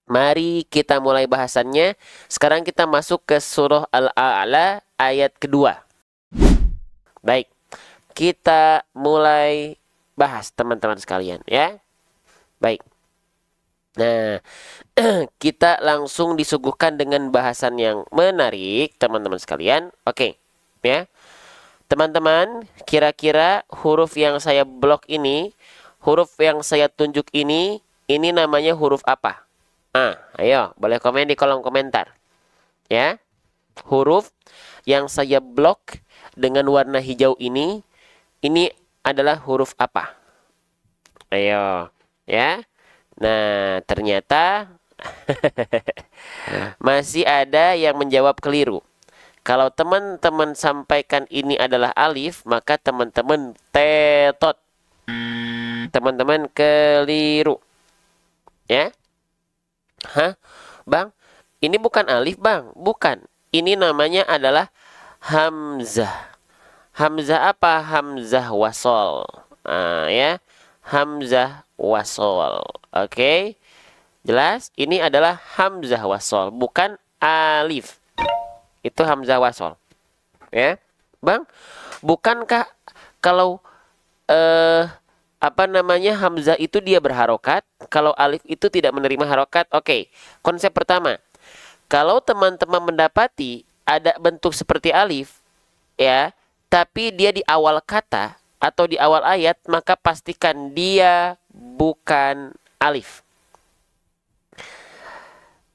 Mari kita mulai bahasannya. Sekarang kita masuk ke surah Al-A'la ayat kedua. Baik, kita mulai bahas teman-teman sekalian ya. Baik. Nah, kita langsung disuguhkan dengan bahasan yang menarik teman-teman sekalian. Oke, ya. Teman-teman, kira-kira huruf yang saya blok ini, huruf yang saya tunjuk ini namanya huruf apa? Ayo, boleh komen di kolom komentar. Ya, huruf yang saya blok dengan warna hijau ini adalah huruf apa? Ayo, ya. Nah, ternyata masih ada yang menjawab keliru. Kalau teman-teman sampaikan ini adalah alif, maka teman-teman tetot. Teman-teman keliru. Ya? Hah? Bang, ini bukan alif, Bang. Bukan. Ini namanya adalah hamzah. Hamzah apa? Hamzah wasol. Ya. Hamzah wasol. Oke. Jelas? Ini adalah hamzah wasol, bukan alif. Itu hamzah wasol. Ya. Bang, bukankah kalau hamzah itu dia berharokat, kalau alif itu tidak menerima harokat? Oke. Konsep pertama. Kalau teman-teman mendapati ada bentuk seperti alif, ya, tapi dia di awal kata atau di awal ayat, maka pastikan dia bukan alif.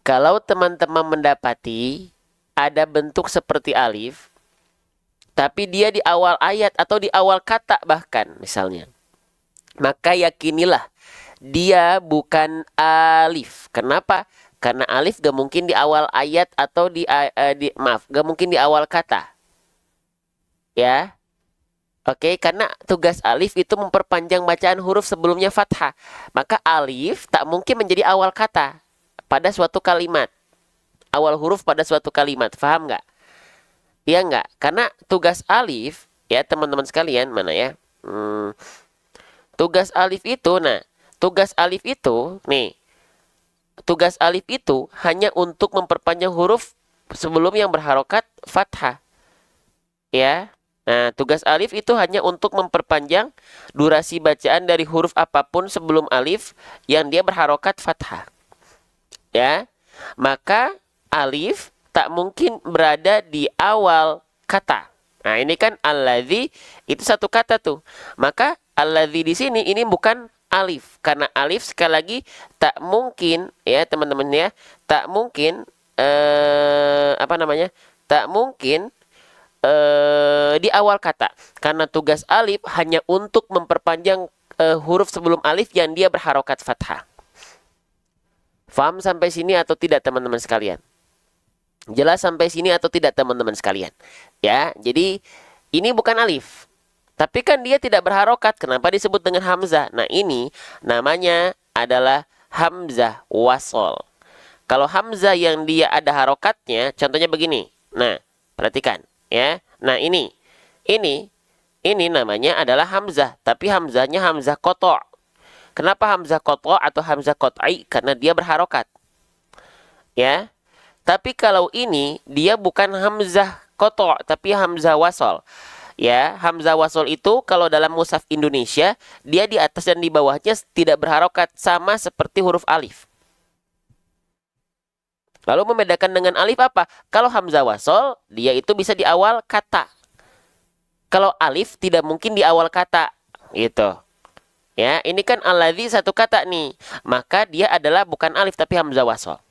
Kalau teman-teman mendapati ada bentuk seperti alif, tapi dia di awal ayat atau di awal kata bahkan misalnya, maka yakinilah dia bukan alif. Kenapa? Karena alif gak mungkin di awal ayat atau gak mungkin di awal kata. Ya. Oke, karena tugas alif itu memperpanjang bacaan huruf sebelumnya fathah. Maka alif tak mungkin menjadi awal kata pada suatu kalimat. Awal huruf pada suatu kalimat. Faham nggak? Iya nggak? Karena tugas alif, ya teman-teman sekalian, mana ya? Tugas alif itu, tugas alif itu hanya untuk memperpanjang huruf sebelum yang berharokat fathah. Ya. Nah, tugas alif itu hanya untuk memperpanjang durasi bacaan dari huruf apapun sebelum alif yang dia berharokat fathah. Ya. Maka alif tak mungkin berada di awal kata. Nah, ini kan alladzi itu satu kata tuh. Maka alladzi di sini ini bukan alif, karena alif sekali lagi tak mungkin ya teman-teman ya, tak mungkin Tak mungkin di awal kata. Karena tugas alif hanya untuk memperpanjang huruf sebelum alif yang dia berharokat fathah. Faham sampai sini atau tidak teman-teman sekalian? Jelas sampai sini atau tidak teman-teman sekalian? Ya, jadi ini bukan alif. Tapi kan dia tidak berharokat. Kenapa disebut dengan hamzah? Nah, ini namanya adalah hamzah wasol. Kalau hamzah yang dia ada harokatnya, contohnya begini. Nah, perhatikan ya. Nah, ini namanya adalah hamzah, tapi hamzahnya hamzah qata'. Kenapa hamzah qata' atau hamzah qat'i? Karena dia berharokat. Ya. Tapi kalau ini dia bukan hamzah qata', tapi hamzah wasol. Ya, hamzah wasol itu kalau dalam mushaf Indonesia, dia di atas dan di bawahnya tidak berharokat, sama seperti huruf alif. Lalu membedakan dengan alif apa? Kalau hamzah wasol, dia itu bisa di awal kata. Kalau alif tidak mungkin di awal kata. Gitu. Ya, ini kan alladzi satu kata nih. Maka dia adalah bukan alif tapi hamzah wasol.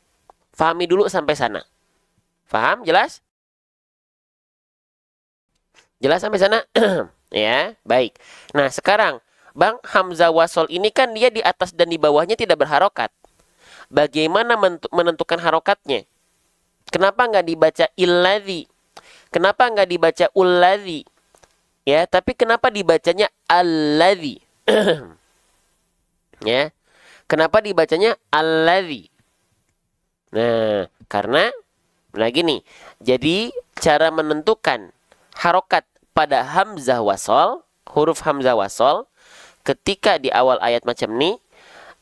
Fahami dulu sampai sana. Faham? Jelas? Jelas sampai sana? Ya, baik. Nah, sekarang, Bang, hamzah wasol ini kan dia di atas dan di bawahnya tidak berharokat. Bagaimana menentukan harokatnya? Kenapa nggak dibaca illadzi? Kenapa nggak dibaca ulladzi? Ya, tapi kenapa dibacanya alladzi? Ya, kenapa dibacanya alladzi? Nah, karena lagi nih. Jadi cara menentukan harokat pada hamzah wasol, huruf hamzah wasol, ketika di awal ayat macam ini,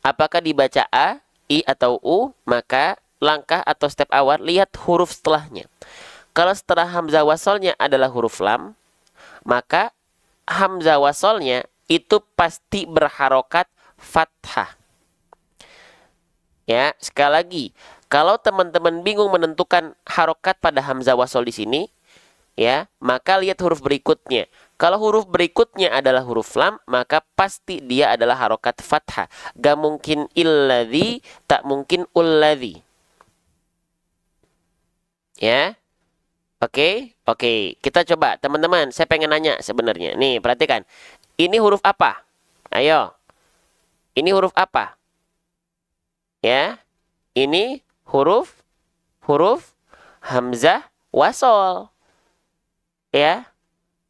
apakah dibaca a I atau U, maka langkah atau step awal lihat huruf setelahnya. Kalau setelah hamzah wasolnya adalah huruf lam, maka hamzah wasolnya itu pasti berharokat fathah. Ya, sekali lagi, kalau teman-teman bingung menentukan harokat pada hamzah wasol di sini, ya, maka lihat huruf berikutnya. Kalau huruf berikutnya adalah huruf lam, maka pasti dia adalah harokat fathah. Gak mungkin illadzi, tak mungkin ulladzi. Ya, oke. Kita coba, teman-teman. Saya pengen nanya sebenarnya. Nih, perhatikan. Ini huruf apa? Ayo. Ini huruf apa? Ya, ini huruf hamzah wasol. Ya,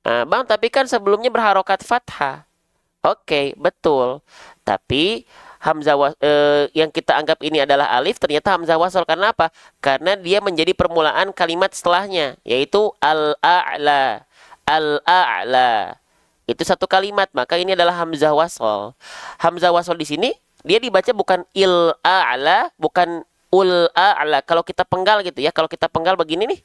Bang, tapi kan sebelumnya berharokat fathah. Oke, betul. Tapi hamzah yang kita anggap ini adalah alif ternyata hamzah wasol. Karena apa? Karena dia menjadi permulaan kalimat setelahnya, yaitu al-a'la. Al-a'la. Itu satu kalimat, maka ini adalah hamzah wasol. Hamzah wasol di sini dia dibaca bukan il-a'la, bukan ul-a'la. Kalau kita penggal gitu ya, kalau kita penggal begini nih.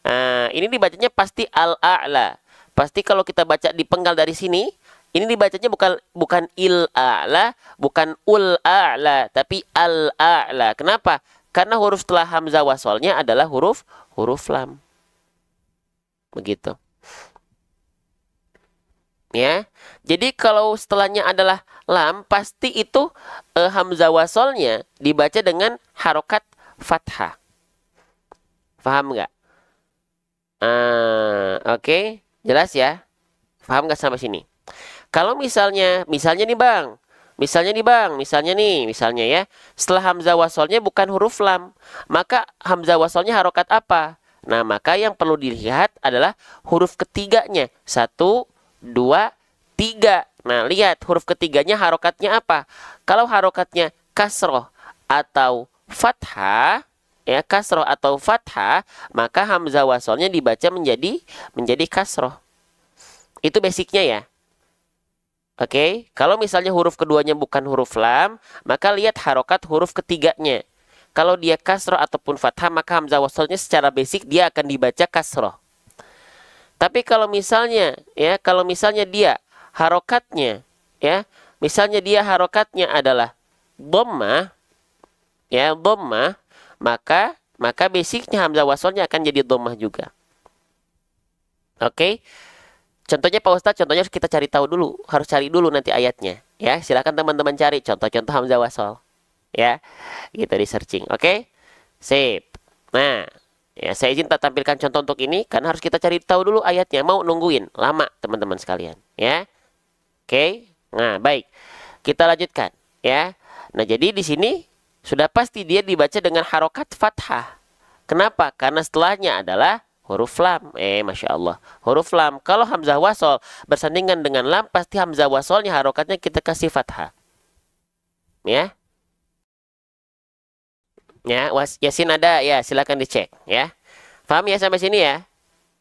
Nah, ini dibacanya pasti al-a'la. Pasti kalau kita baca dipenggal dari sini, ini dibacanya bukan il-a'la, bukan ul-a'la, tapi al-a'la. Kenapa? Karena huruf setelah hamzah wasolnya adalah huruf lam. Begitu. Ya, jadi kalau setelahnya adalah lam, pasti itu hamzah wasolnya dibaca dengan harokat fathah. Paham nggak? Oke, jelas ya? Paham nggak sampai sini? Kalau misalnya nih bang, misalnya ya, setelah hamzah wasolnya bukan huruf lam, maka hamzah wasolnya harokat apa? Nah, maka yang perlu dilihat adalah huruf ketiganya. 1, 2, 3. Nah, lihat huruf ketiganya harokatnya apa? Kalau harokatnya kasroh atau fathah, ya, kasroh atau fathah, maka hamzah wasolnya dibaca menjadi kasroh. Itu basicnya ya. Oke, kalau misalnya huruf keduanya bukan huruf lam, maka lihat harokat huruf ketiganya. Kalau dia kasroh ataupun fathah, maka hamzah wasolnya secara basic dia akan dibaca kasroh. Tapi kalau misalnya dia harokatnya, ya, misalnya dia harokatnya adalah dhammah, ya, dhammah, maka basicnya hamzah wasolnya akan jadi dhammah juga. Oke. Contohnya Pak Ustadz, contohnya kita harus cari dulu nanti ayatnya, ya. Silakan teman-teman cari contoh-contoh hamzah wasol, ya, gitu di searching. Oke, sip. Nah, ya, saya izin tak tampilkan contoh untuk ini karena harus kita cari tahu dulu ayatnya. Mau nungguin lama teman-teman sekalian, ya. Oke, nah baik, kita lanjutkan, ya. Nah, jadi di sini sudah pasti dia dibaca dengan harokat fathah. Kenapa? Karena setelahnya adalah huruf lam. Masya Allah. Huruf lam. Kalau hamzah wasol bersandingan dengan lam, pasti hamzah wasolnya harokatnya kita kasih fathah. Ya. Ya, Yasin ada? Ya, silakan dicek. Ya. Paham ya sampai sini ya?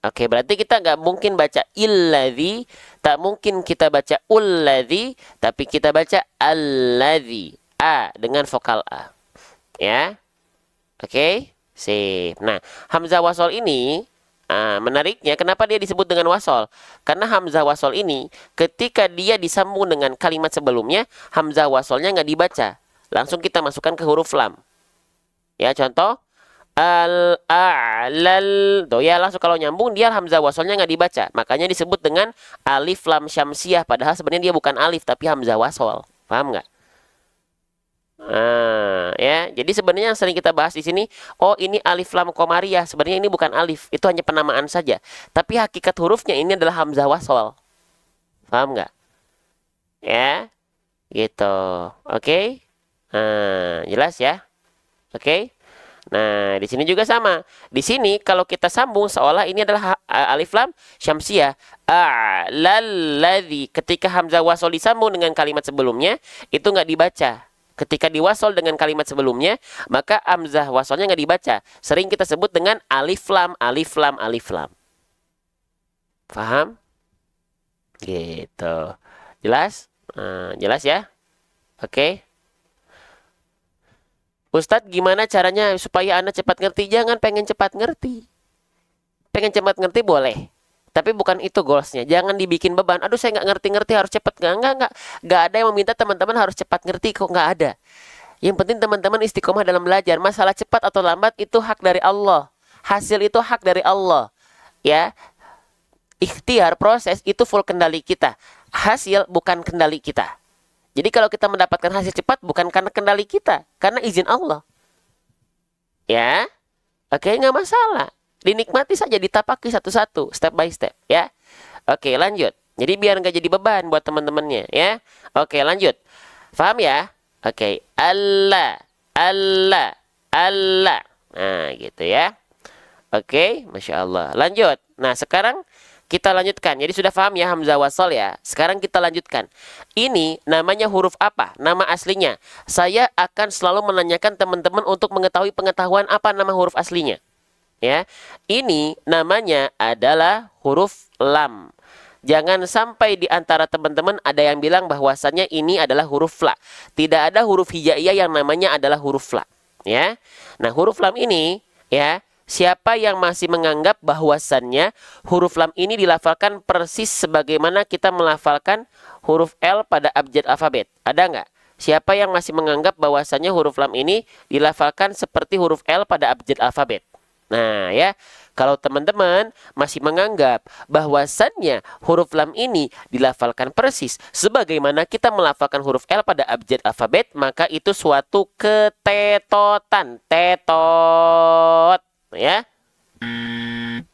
Oke, berarti kita nggak mungkin baca illadzi, tak mungkin kita baca ulladzi, tapi kita baca alladzi. A dengan vokal A. Ya. Oke. Sip. Nah, hamzah wasol ini menariknya, kenapa dia disebut dengan wasol? Karena hamzah wasol ini, ketika dia disambung dengan kalimat sebelumnya, hamzah wasolnya nggak dibaca. Langsung kita masukkan ke huruf lam. Ya, contoh. Al-a'lal. Tuh ya, langsung kalau nyambung, dia hamzah wasolnya nggak dibaca. Makanya disebut dengan alif lam syamsiah. Padahal sebenarnya dia bukan alif, tapi hamzah wasol. Paham nggak? Ya, jadi sebenarnya yang sering kita bahas di sini, oh ini alif lam komariah, sebenarnya ini bukan alif, itu hanya penamaan saja. Tapi hakikat hurufnya ini adalah hamzah wasol. Paham nggak? Ya, gitu. Oke. Jelas ya? Oke. Nah, di sini juga sama. Di sini kalau kita sambung seolah ini adalah alif lam syamsiah. A'lallazi. Ketika hamzah wasol disambung dengan kalimat sebelumnya, itu nggak dibaca. Ketika diwasol dengan kalimat sebelumnya, maka hamzah wasolnya nggak dibaca. Sering kita sebut dengan alif lam, alif lam, alif lam. Paham? Gitu. Jelas? Jelas ya? Oke. Ustadz, gimana caranya supaya anak cepat ngerti? Jangan pengen cepat ngerti. Pengen cepat ngerti boleh, tapi bukan itu goalsnya. Jangan dibikin beban. Aduh, saya nggak ngerti-ngerti, harus cepat. Nggak ada yang meminta teman-teman harus cepat ngerti kok, nggak ada. Yang penting teman-teman istiqomah dalam belajar. Masalah cepat atau lambat itu hak dari Allah. Hasil itu hak dari Allah. Ya, ikhtiar, proses itu full kendali kita. Hasil bukan kendali kita. Jadi kalau kita mendapatkan hasil cepat bukan karena kendali kita, karena izin Allah. Ya, oke, nggak masalah. Dinikmati saja, ditapaki satu-satu, step by step. Ya, oke, lanjut. Jadi biar nggak jadi beban buat teman-temannya. Ya, oke, lanjut. Paham ya? Oke, Allah, Allah, Allah. Nah, gitu ya. Oke, Masya Allah. Lanjut. Nah, sekarang kita lanjutkan. Jadi sudah paham ya Hamzah wasol ya. Sekarang kita lanjutkan. Ini namanya huruf apa? Nama aslinya. Saya akan selalu menanyakan teman-teman untuk mengetahui pengetahuan apa nama huruf aslinya. Ya. Ini namanya adalah huruf lam. Jangan sampai di antara teman-teman ada yang bilang bahwasannya ini adalah huruf la. Tidak ada huruf hijaiyah yang namanya adalah huruf la. Ya. Nah, huruf lam ini ya, siapa yang masih menganggap bahwasannya huruf lam ini dilafalkan persis sebagaimana kita melafalkan huruf L pada abjad alfabet? Ada nggak? Siapa yang masih menganggap bahwasannya huruf lam ini dilafalkan seperti huruf L pada abjad alfabet? Nah ya, kalau teman-teman masih menganggap bahwasannya huruf lam ini dilafalkan persis sebagaimana kita melafalkan huruf L pada abjad alfabet, maka itu suatu ketetotan. Tetot. Ya.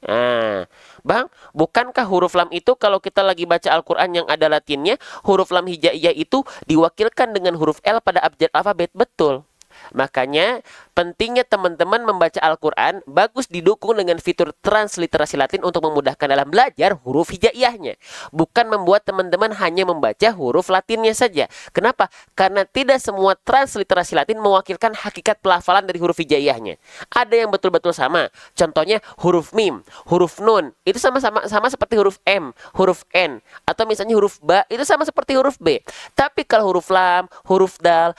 Nah, Bang, bukankah huruf lam itu kalau kita lagi baca Al-Quran yang ada latinnya, huruf lam hijaiyah itu diwakilkan dengan huruf L pada abjad alfabet? Betul. Makanya pentingnya teman-teman membaca Al-Quran bagus didukung dengan fitur transliterasi Latin untuk memudahkan dalam belajar huruf hijaiyahnya. Bukan membuat teman-teman hanya membaca huruf Latinnya saja. Kenapa? Karena tidak semua transliterasi Latin mewakilkan hakikat pelafalan dari huruf hijaiyahnya. Ada yang betul-betul sama. Contohnya huruf mim, huruf nun, itu sama-sama seperti huruf M, huruf N. Atau misalnya huruf ba, itu sama seperti huruf B. Tapi kalau huruf lam, huruf dal,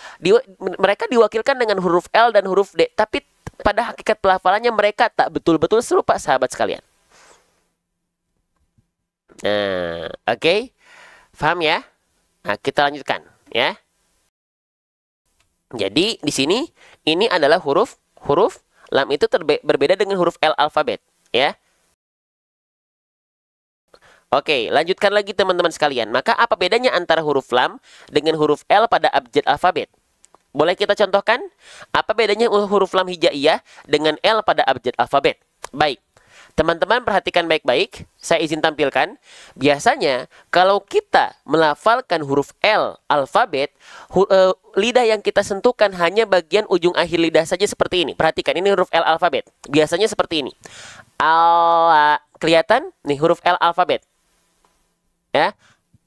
mereka diwakilkan dengan huruf L dan huruf D, tapi pada hakikat pelafalannya mereka tak betul-betul serupa, sahabat sekalian. Nah, oke. Paham ya? Nah, kita lanjutkan ya. Jadi di sini ini adalah huruf lam itu berbeda dengan huruf L alfabet ya. Oke, lanjutkan lagi teman-teman sekalian. Maka apa bedanya antara huruf lam dengan huruf L pada abjad alfabet? Boleh kita contohkan? Apa bedanya huruf lam hijaiyah dengan L pada abjad alfabet? Baik, teman-teman perhatikan baik-baik. Saya izin tampilkan. Biasanya kalau kita melafalkan huruf L alfabet, lidah yang kita sentuhkan hanya bagian ujung akhir lidah saja seperti ini. Perhatikan, ini huruf L alfabet. Biasanya seperti ini. Al, kelihatan? Nih huruf L alfabet. Ya.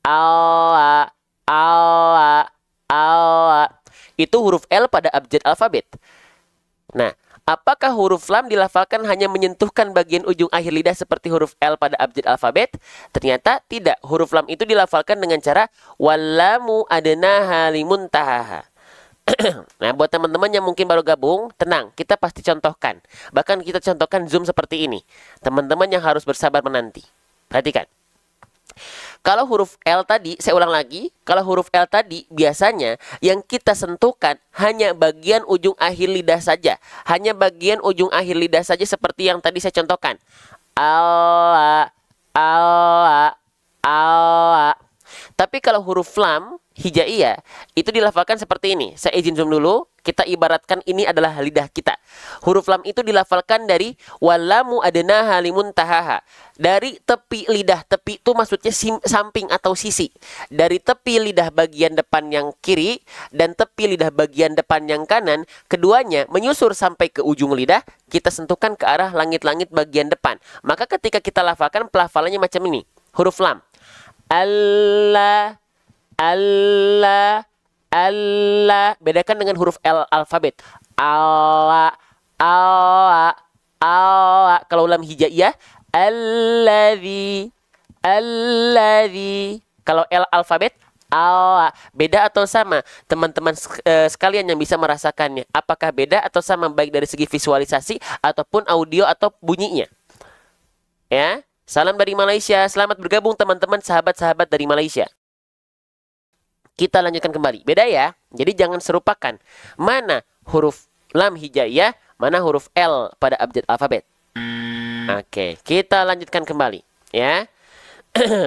Al, al, al. Itu huruf L pada abjad alfabet. Nah, apakah huruf lam dilafalkan hanya menyentuhkan bagian ujung akhir lidah seperti huruf L pada abjad alfabet? Ternyata tidak. Huruf lam itu dilafalkan dengan cara wallamu adnaha limuntahaha. Nah, buat teman-teman yang mungkin baru gabung, tenang, kita pasti contohkan. Bahkan kita contohkan Zoom seperti ini. Teman-teman yang harus bersabar menanti. Perhatikan. Kalau huruf L tadi, saya ulang lagi, kalau huruf L tadi biasanya yang kita sentuhkan hanya bagian ujung akhir lidah saja. Hanya bagian ujung akhir lidah saja seperti yang tadi saya contohkan. Allah, Allah, Allah. Tapi kalau huruf lam hijaiyah itu dilafalkan seperti ini. Saya izin zoom dulu. Kita ibaratkan ini adalah lidah kita. Huruf lam itu dilafalkan dari wallamu adnaha limuntahaha. Dari tepi lidah, tepi itu maksudnya samping atau sisi. Dari tepi lidah bagian depan yang kiri dan tepi lidah bagian depan yang kanan, keduanya menyusur sampai ke ujung lidah, kita sentuhkan ke arah langit-langit bagian depan. Maka ketika kita lafalkan, pelafalannya macam ini. Huruf lam. Allah, Allah, Allah. Bedakan dengan huruf L alfabet. Allah, Allah, Allah. Kalau lam hijaiyah, alladzi, alladzi. Kalau L alfabet, Beda atau sama? Teman-teman sekalian yang bisa merasakannya. Apakah beda atau sama baik dari segi visualisasi ataupun audio atau bunyinya? Ya, salam dari Malaysia. Selamat bergabung teman-teman sahabat-sahabat dari Malaysia. Kita lanjutkan kembali. Beda ya. Jadi jangan serupakan. Mana huruf lam hijaiyah, mana huruf L pada abjad alfabet. Oke, kita lanjutkan kembali. Ya.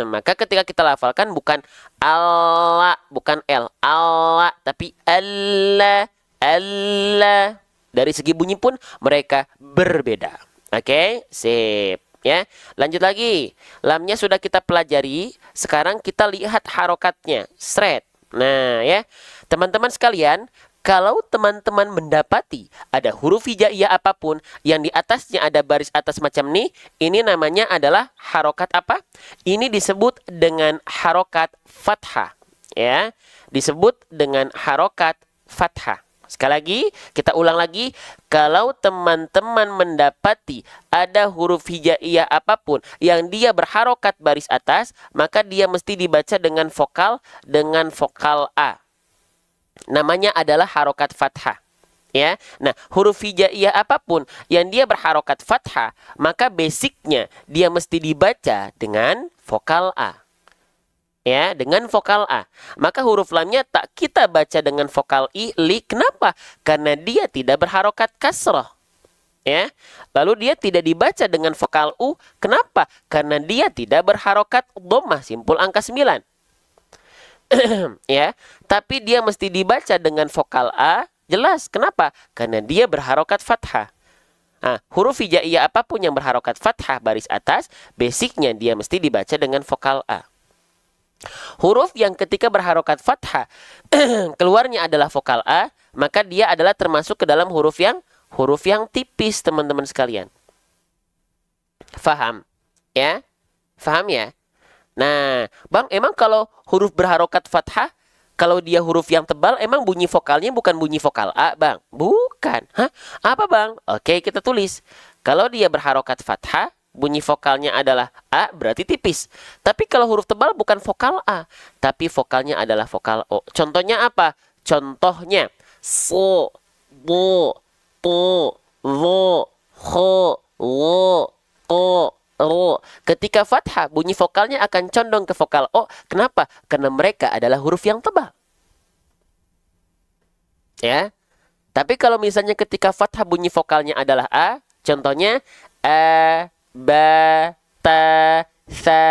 Maka ketika kita lafalkan bukan Allah, bukan L, Allah, tapi Allah, Allah. Dari segi bunyi pun mereka berbeda. Oke, sip. Ya, lanjut lagi. Lamnya sudah kita pelajari. Sekarang kita lihat harokatnya. Sret. Nah, ya. Teman-teman sekalian, kalau teman-teman mendapati ada huruf hijaiyah apapun yang di atasnya ada baris atas macam ini namanya adalah harokat apa? Ini disebut dengan harokat fathah. Ya, disebut dengan harokat fathah. Sekali lagi, kita ulang lagi. Kalau teman-teman mendapati ada huruf hijaiyah apapun yang dia berharokat baris atas, maka dia mesti dibaca dengan vokal A. Namanya adalah harokat fathah. Ya. Nah, huruf hijaiyah apapun yang dia berharokat fathah, maka basicnya dia mesti dibaca dengan vokal A. Ya, dengan vokal A. Maka huruf lamnya tak kita baca dengan vokal li. Kenapa? Karena dia tidak berharokat kasroh. Ya. Lalu dia tidak dibaca dengan vokal U. Kenapa? Karena dia tidak berharokat dhammah, simpul angka 9. Ya, tapi dia mesti dibaca dengan vokal A. Jelas, kenapa? Karena dia berharokat fathah. Nah, huruf hijaiyah apapun yang berharokat fathah baris atas, basicnya dia mesti dibaca dengan vokal A. Huruf yang ketika berharokat fathah keluarnya adalah vokal A, maka dia adalah termasuk ke dalam huruf yang tipis, teman-teman sekalian. Faham? Ya? Faham ya? Nah, Bang, emang kalau huruf berharokat fathah, kalau dia huruf yang tebal, emang bunyi vokalnya bukan bunyi vokal A, Bang? Bukan. Hah? Apa, Bang? Oke, kita tulis. Kalau dia berharokat fathah, bunyi vokalnya adalah A, berarti tipis. Tapi kalau huruf tebal bukan vokal A, tapi vokalnya adalah vokal O. Contohnya apa? Contohnya, so, bo, to, wo, ho, wo, to, ro. Ketika fathah, bunyi vokalnya akan condong ke vokal O. Kenapa? Karena mereka adalah huruf yang tebal. Ya. Tapi kalau misalnya ketika fathah bunyi vokalnya adalah A, contohnya A, ba, ta, sa,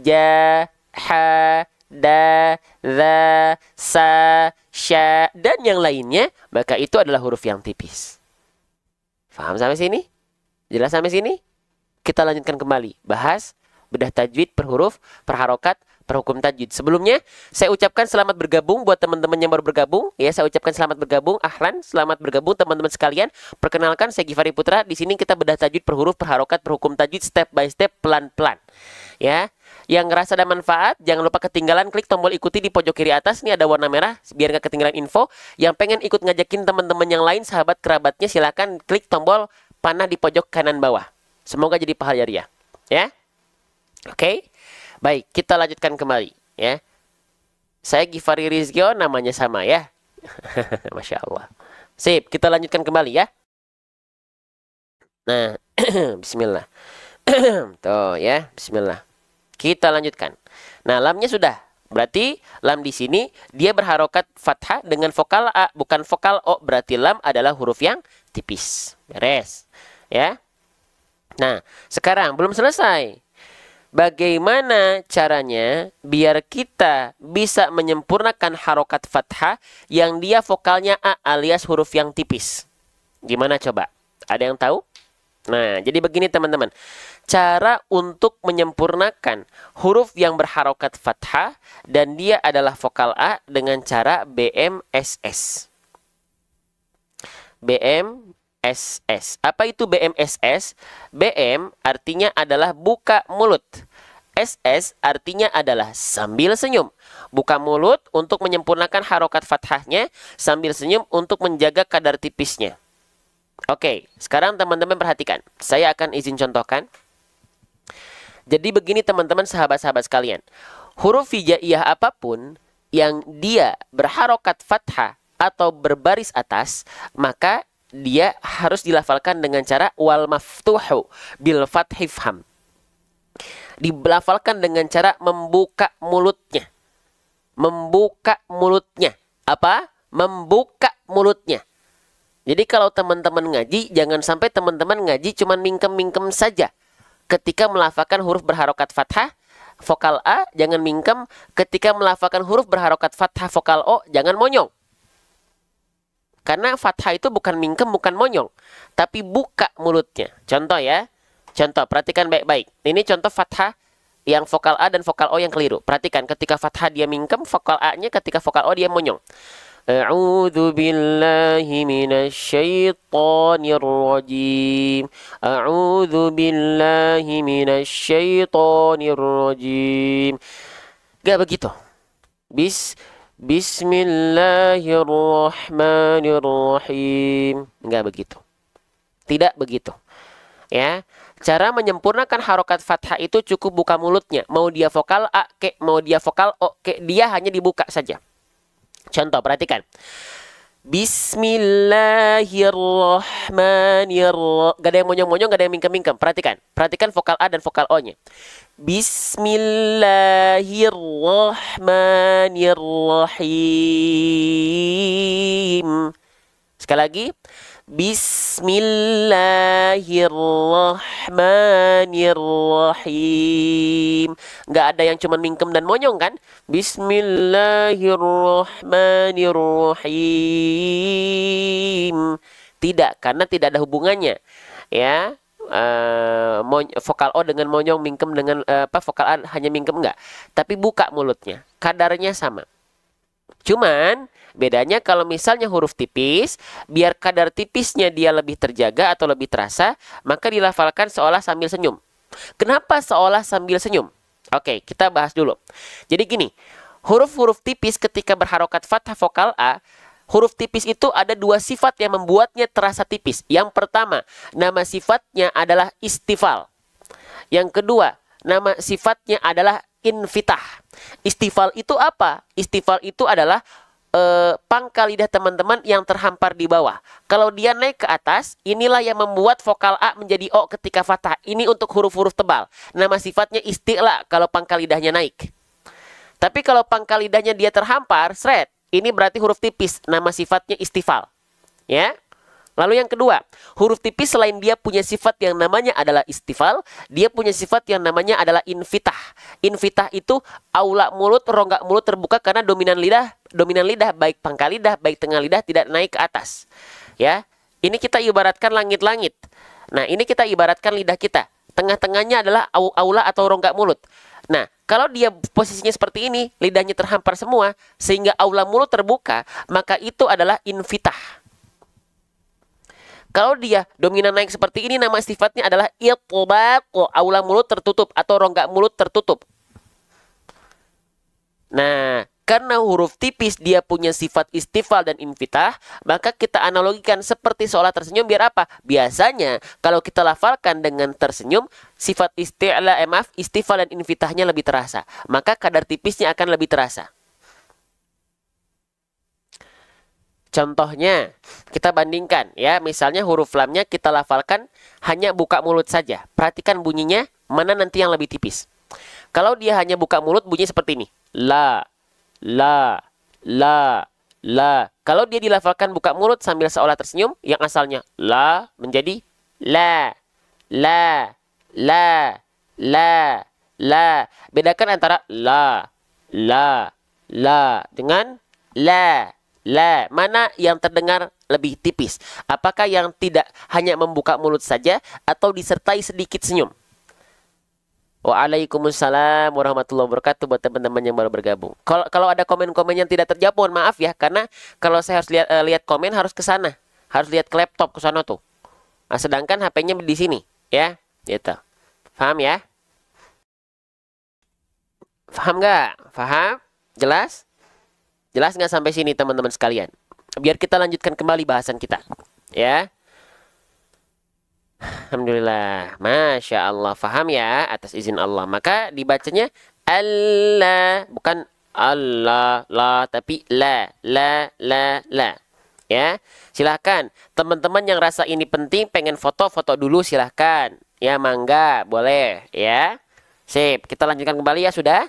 ja, ha, da, za, sa, sya, dan yang lainnya, maka itu adalah huruf yang tipis. Paham sampai sini? Jelas sampai sini? Kita lanjutkan kembali. Bahas bedah tajwid per huruf, per harokat, per hukum tajwid. Sebelumnya, saya ucapkan selamat bergabung buat teman-teman yang baru bergabung. Ya, saya ucapkan selamat bergabung. Ahlan, selamat bergabung teman-teman sekalian. Perkenalkan, saya Givari Putra. Di sini kita bedah tajwid per huruf, per harokat, per hukum tajwid, step by step, pelan-pelan. Ya, yang ngerasa ada manfaat, jangan lupa ketinggalan klik tombol ikuti di pojok kiri atas. Ini ada warna merah, biar nggak ketinggalan info. Yang pengen ikut ngajakin teman-teman yang lain, sahabat kerabatnya, silakan klik tombol panah di pojok kanan bawah. Semoga jadi pahala jariah. Ya. Oke. Baik, kita lanjutkan kembali. Ya. Saya Givari Rizkio, namanya sama ya. Masya Allah. Sip, kita lanjutkan kembali ya. Nah, bismillah. Tuh ya, bismillah. Kita lanjutkan. Nah, lamnya sudah. Berarti lam di sini dia berharokat fathah dengan vokal A, bukan vokal O. Berarti lam adalah huruf yang tipis. Beres. Ya. Nah, sekarang belum selesai. Bagaimana caranya biar kita bisa menyempurnakan harokat fathah yang dia vokalnya A alias huruf yang tipis? Gimana coba? Ada yang tahu? Nah, jadi begini teman-teman. Cara untuk menyempurnakan huruf yang berharokat fathah dan dia adalah vokal A dengan cara BMSS. BMSS. Apa itu BMSS? BM artinya adalah buka mulut. SS artinya adalah sambil senyum. Buka mulut untuk menyempurnakan harokat fathahnya, sambil senyum untuk menjaga kadar tipisnya. Oke, sekarang teman-teman perhatikan. Saya akan izin contohkan. Jadi begini teman-teman sahabat-sahabat sekalian. Huruf hijaiyah apapun yang dia berharokat fathah atau berbaris atas, maka dia harus dilafalkan dengan cara wal maftuhu bil fathi fham. Dilafalkan dengan cara membuka mulutnya. Membuka mulutnya. Apa? Membuka mulutnya. Jadi kalau teman-teman ngaji, jangan sampai teman-teman ngaji cuman mingkem-mingkem saja. Ketika melafalkan huruf berharokat fathah, vokal A, jangan mingkem. Ketika melafalkan huruf berharokat fathah, vokal O, jangan monyong. Karena fathah itu bukan mingkem, bukan monyong. Tapi buka mulutnya. Contoh ya. Contoh, perhatikan baik-baik. Ini contoh fathah yang vokal A dan vokal O yang keliru. Perhatikan, ketika fathah dia mingkem, vokal A-nya, ketika vokal O dia monyong. A'udzu billahi minasyaitonir rajim. A'udzu billahi minasyaitonir rajim. Gak begitu. Bismillahirrahmanirrahim. Enggak begitu. Tidak begitu. Ya. Cara menyempurnakan harokat fathah itu cukup buka mulutnya. Mau dia vokal A ke, mau dia vokal O ke, dia hanya dibuka saja. Contoh, perhatikan. Bismillahirrahmanirrahim. Gak ada yang monyong-monyong, gak ada yang mingkem-mingkem. Perhatikan. Perhatikan vokal A dan vokal O-nya. Bismillahirrahmanirrahim. Sekali lagi. Bismillahirrahmanirrahim. Nggak ada yang cuman mingkem dan monyong kan? Bismillahirrahmanirrahim. Tidak, karena tidak ada hubungannya. Ya, vokal O dengan monyong, mingkem dengan vokal A hanya mingkem, enggak. Tapi buka mulutnya, kadarnya sama. Cuman bedanya kalau misalnya huruf tipis, biar kadar tipisnya dia lebih terjaga atau lebih terasa, maka dilafalkan seolah sambil senyum. Kenapa seolah sambil senyum? Oke, kita bahas dulu. Jadi gini, huruf-huruf tipis ketika berharokat fathah vokal A, huruf tipis itu ada dua sifat yang membuatnya terasa tipis. Yang pertama, nama sifatnya adalah istifal. Yang kedua, nama sifatnya adalah infitah. Istifal itu apa? Istifal itu adalah pangkal lidah teman-teman yang terhampar di bawah. Kalau dia naik ke atas, inilah yang membuat vokal A menjadi O ketika fathah. Ini untuk huruf-huruf tebal. Nama sifatnya isti'la kalau pangkal lidahnya naik. Tapi kalau pangkal lidahnya dia terhampar, sret, ini berarti huruf tipis. Nama sifatnya istifal. Ya. Lalu yang kedua, huruf tipis selain dia punya sifat yang namanya adalah istifal, dia punya sifat yang namanya adalah infitah. Infitah itu aula mulut, rongga mulut terbuka karena dominan lidah baik pangkal lidah, baik tengah lidah tidak naik ke atas. Ya, ini kita ibaratkan langit-langit. Nah, ini kita ibaratkan lidah kita. Tengah-tengahnya adalah aula atau rongga mulut. Nah, kalau dia posisinya seperti ini, lidahnya terhampar semua, sehingga aula mulut terbuka, maka itu adalah infitah. Kalau dia dominan naik seperti ini, nama sifatnya adalah itbaq, aula mulut tertutup atau rongga mulut tertutup. Nah, karena huruf tipis dia punya sifat istifal dan infitah, maka kita analogikan seperti seolah tersenyum biar apa? Biasanya kalau kita lafalkan dengan tersenyum, sifat istifal dan infitahnya lebih terasa. Maka kadar tipisnya akan lebih terasa. Contohnya, kita bandingkan ya, misalnya huruf lamnya kita lafalkan hanya buka mulut saja. Perhatikan bunyinya, mana nanti yang lebih tipis. Kalau dia hanya buka mulut, bunyi seperti ini. La, la, la, la. Kalau dia dilafalkan buka mulut sambil seolah tersenyum, yang asalnya la menjadi la, la, la, la, la. Bedakan antara la, dengan la. La, mana yang terdengar lebih tipis? Apakah yang tidak hanya membuka mulut saja atau disertai sedikit senyum? Waalaikumsalam warahmatullahi wabarakatuh buat teman-teman yang baru bergabung. Kalau ada komen-komen yang tidak terjawab, mohon maaf ya, karena kalau saya harus lihat komen harus ke sana, harus lihat ke laptop ke sana tuh. Nah, sedangkan HP-nya di sini, ya, gitu. Paham ya? Paham nggak? Paham? Jelas? Jelas nggak sampai sini teman-teman sekalian? Biar kita lanjutkan kembali bahasan kita. Ya. Alhamdulillah. Masya Allah. Faham ya atas izin Allah. Maka dibacanya Allah. Bukan Allah, la, tapi la, la, la, la. Ya, silahkan. Teman-teman yang rasa ini penting, pengen foto-foto dulu, silahkan. Ya, mangga, boleh. Ya, sip. Kita lanjutkan kembali ya, sudah?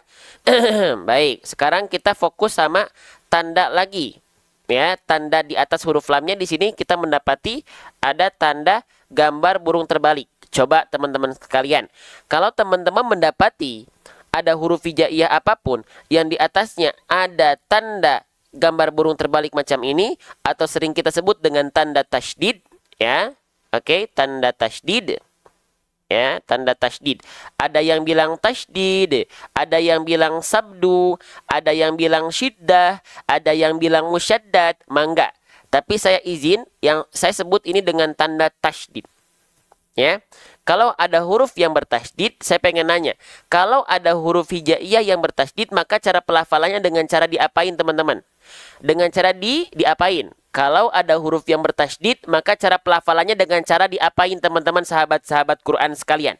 Baik, sekarang kita fokus sama tanda lagi. Ya, tanda di atas huruf lamnya di sini kita mendapati ada tanda gambar burung terbalik. Coba teman-teman sekalian, kalau teman-teman mendapati ada huruf hijaiyah apapun yang di atasnya ada tanda gambar burung terbalik macam ini, atau sering kita sebut dengan tanda tasydid, ya. Oke, tanda tasydid. Ya, tanda tasydid. Ada yang bilang tasydid, ada yang bilang sabdu, ada yang bilang syiddah, ada yang bilang musyaddad, mangga. Tapi saya izin yang saya sebut ini dengan tanda tasydid. Ya. Kalau ada huruf yang bertasydid, saya pengen nanya. Kalau ada huruf hijaiyah yang bertasydid, maka cara pelafalannya dengan cara diapain, teman-teman? Dengan cara diapain? Kalau ada huruf yang bertasydid, maka cara pelafalannya dengan cara diapain, teman-teman, sahabat-sahabat Quran sekalian?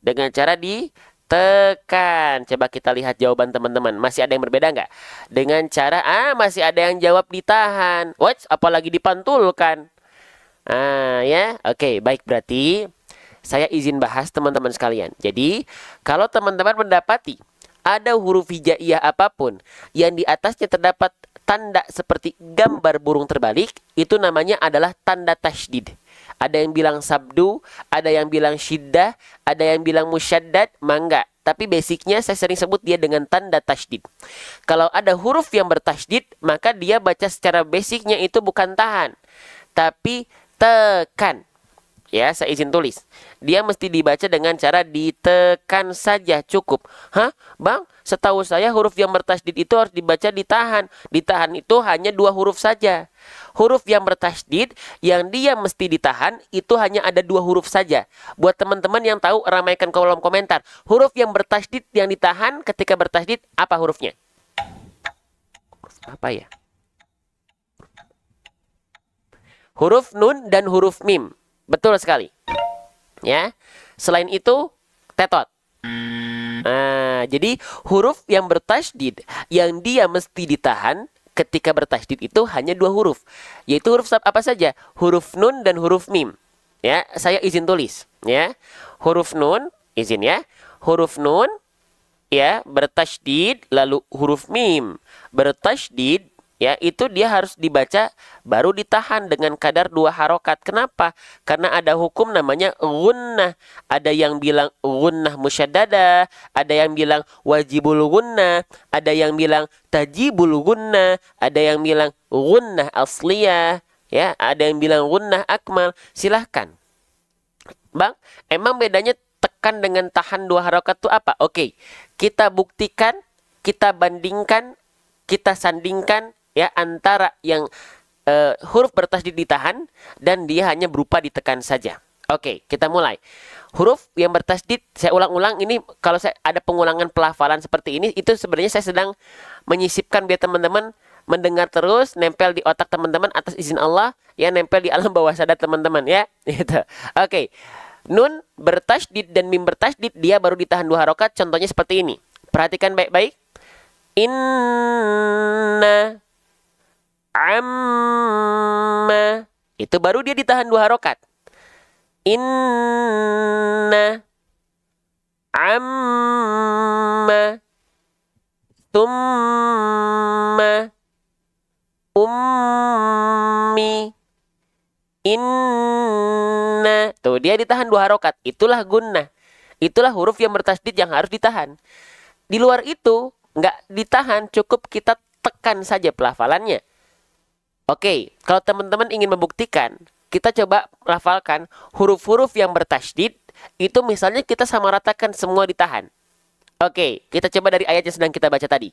Dengan cara ditekan. Coba kita lihat jawaban teman-teman. Masih ada yang berbeda nggak? Dengan cara, masih ada yang jawab ditahan. What? Apalagi dipantulkan. Ya, oke, baik, berarti saya izin bahas teman-teman sekalian. Jadi, kalau teman-teman mendapati ada huruf hijaiyah apapun yang di atasnya terdapat tanda seperti gambar burung terbalik, itu namanya adalah tanda tasydid. Ada yang bilang sabdu, ada yang bilang syiddah, ada yang bilang musyaddad, mangga. Tapi basicnya saya sering sebut dia dengan tanda tasydid. Kalau ada huruf yang bertasydid, maka dia baca secara basicnya itu bukan tahan, tapi tekan. Ya, saya izin tulis. Dia mesti dibaca dengan cara ditekan saja, cukup. Hah, Bang? Setahu saya huruf yang bertasydid itu harus dibaca ditahan. Ditahan itu hanya 2 huruf saja. Huruf yang bertasydid yang dia mesti ditahan itu hanya ada 2 huruf saja. Buat teman-teman yang tahu, ramaikan kolom komentar. Huruf yang bertasydid yang ditahan ketika bertasydid apa hurufnya? Apa ya? Huruf nun dan huruf mim. Betul sekali. Ya. Selain itu, tetot. Jadi huruf yang bertasydid yang dia mesti ditahan ketika bertasydid itu hanya 2 huruf. Yaitu huruf apa saja? Huruf nun dan huruf mim. Ya, saya izin tulis. Ya. Huruf nun, izin ya. Huruf nun, ya, bertasydid, lalu huruf mim bertasydid. Ya, itu dia harus dibaca baru ditahan dengan kadar 2 harokat. Kenapa? Karena ada hukum namanya gunnah. Ada yang bilang gunnah musyaddada, ada yang bilang wajibul gunnah, ada yang bilang tajibul gunnah, ada yang bilang gunnah asliyah, ya, ada yang bilang gunnah akmal. Silahkan. Bang, emang bedanya tekan dengan tahan 2 harokat itu apa? Oke, kita buktikan, kita bandingkan, kita sandingkan, ya, antara yang huruf bertasydid ditahan dan dia hanya berupa ditekan saja. Oke, kita mulai. Huruf yang bertasydid, saya ulang-ulang ini, kalau saya ada pengulangan pelafalan seperti ini, itu sebenarnya saya sedang menyisipkan biar teman-teman mendengar terus, nempel di otak teman-teman atas izin Allah, ya, nempel di alam bawah sadar teman-teman, ya. Gitu. Oke. Nun bertasydid dan mim bertasydid, dia baru ditahan 2 harokat, contohnya seperti ini. Perhatikan baik-baik. Inna amma, itu baru dia ditahan 2 harokat. Inna amma thumma ummi inna. Tuh, dia ditahan 2 harokat. Itulah gunnah. Itulah huruf yang bertasydid yang harus ditahan. Di luar itu nggak ditahan, cukup kita tekan saja pelafalannya. Oke, kalau teman-teman ingin membuktikan, kita coba lafalkan huruf-huruf yang bertasydid, itu misalnya kita samaratakan semua ditahan. Oke, kita coba dari ayat yang sedang kita baca tadi.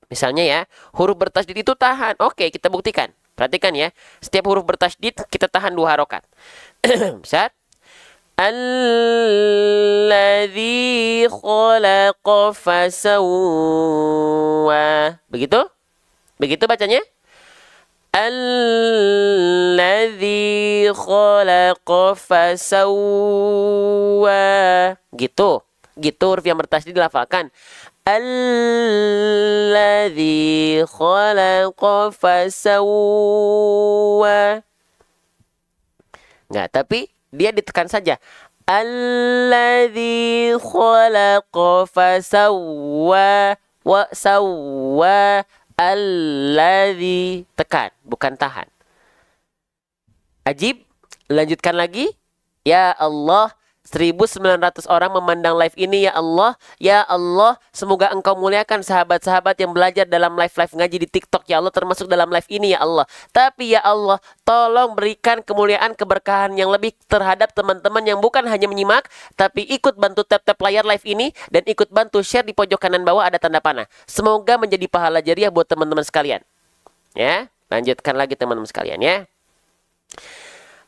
Misalnya ya, huruf bertasydid itu tahan. Oke, kita buktikan. Perhatikan ya, setiap huruf bertasydid kita tahan 2 harokat. Bisa? Alladzi khalaqa fasawwa. Begitu? Begitu bacanya? Alladzi khalaqa fasawwa. Gitu. Gitu huruf yang bertasydid dilafalkan. Alladzi khalaqa fasawwa. Nggak, tapi dia ditekan saja. Alladzi khalaqa fasawwa wa sawwa. Alladzi, tekan, bukan tahan. Ajib, lanjutkan lagi. Ya Allah, 1.900 orang memandang live ini, ya Allah. Ya Allah, semoga Engkau muliakan sahabat-sahabat yang belajar dalam live-live ngaji di TikTok, ya Allah, termasuk dalam live ini, ya Allah. Tapi ya Allah, tolong berikan kemuliaan, keberkahan yang lebih terhadap teman-teman yang bukan hanya menyimak, tapi ikut bantu tap-tap layar live ini, dan ikut bantu share di pojok kanan bawah ada tanda panah. Semoga menjadi pahala jariah buat teman-teman sekalian. Ya, lanjutkan lagi teman-teman sekalian ya.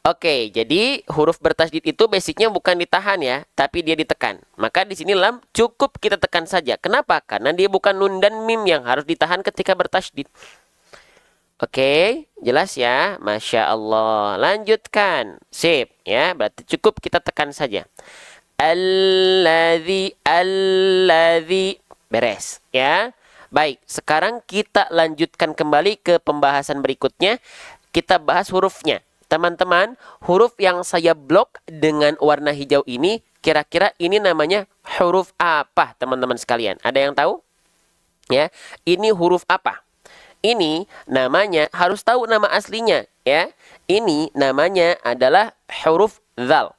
Oke, jadi huruf bertasydid itu basicnya bukan ditahan ya, tapi dia ditekan. Maka di sini lam cukup kita tekan saja. Kenapa? Karena dia bukan nun dan mim yang harus ditahan ketika bertasydid. Oke, jelas ya? Masya Allah. Lanjutkan. Sip ya, berarti cukup kita tekan saja. Alladzi, alladzi. Beres ya. Baik, sekarang kita lanjutkan kembali ke pembahasan berikutnya. Kita bahas hurufnya. Teman-teman, huruf yang saya blok dengan warna hijau ini, kira-kira ini namanya huruf apa, teman-teman sekalian? Ada yang tahu? Ya, ini huruf apa? Ini namanya, harus tahu nama aslinya, ya. Ini namanya adalah huruf dzal.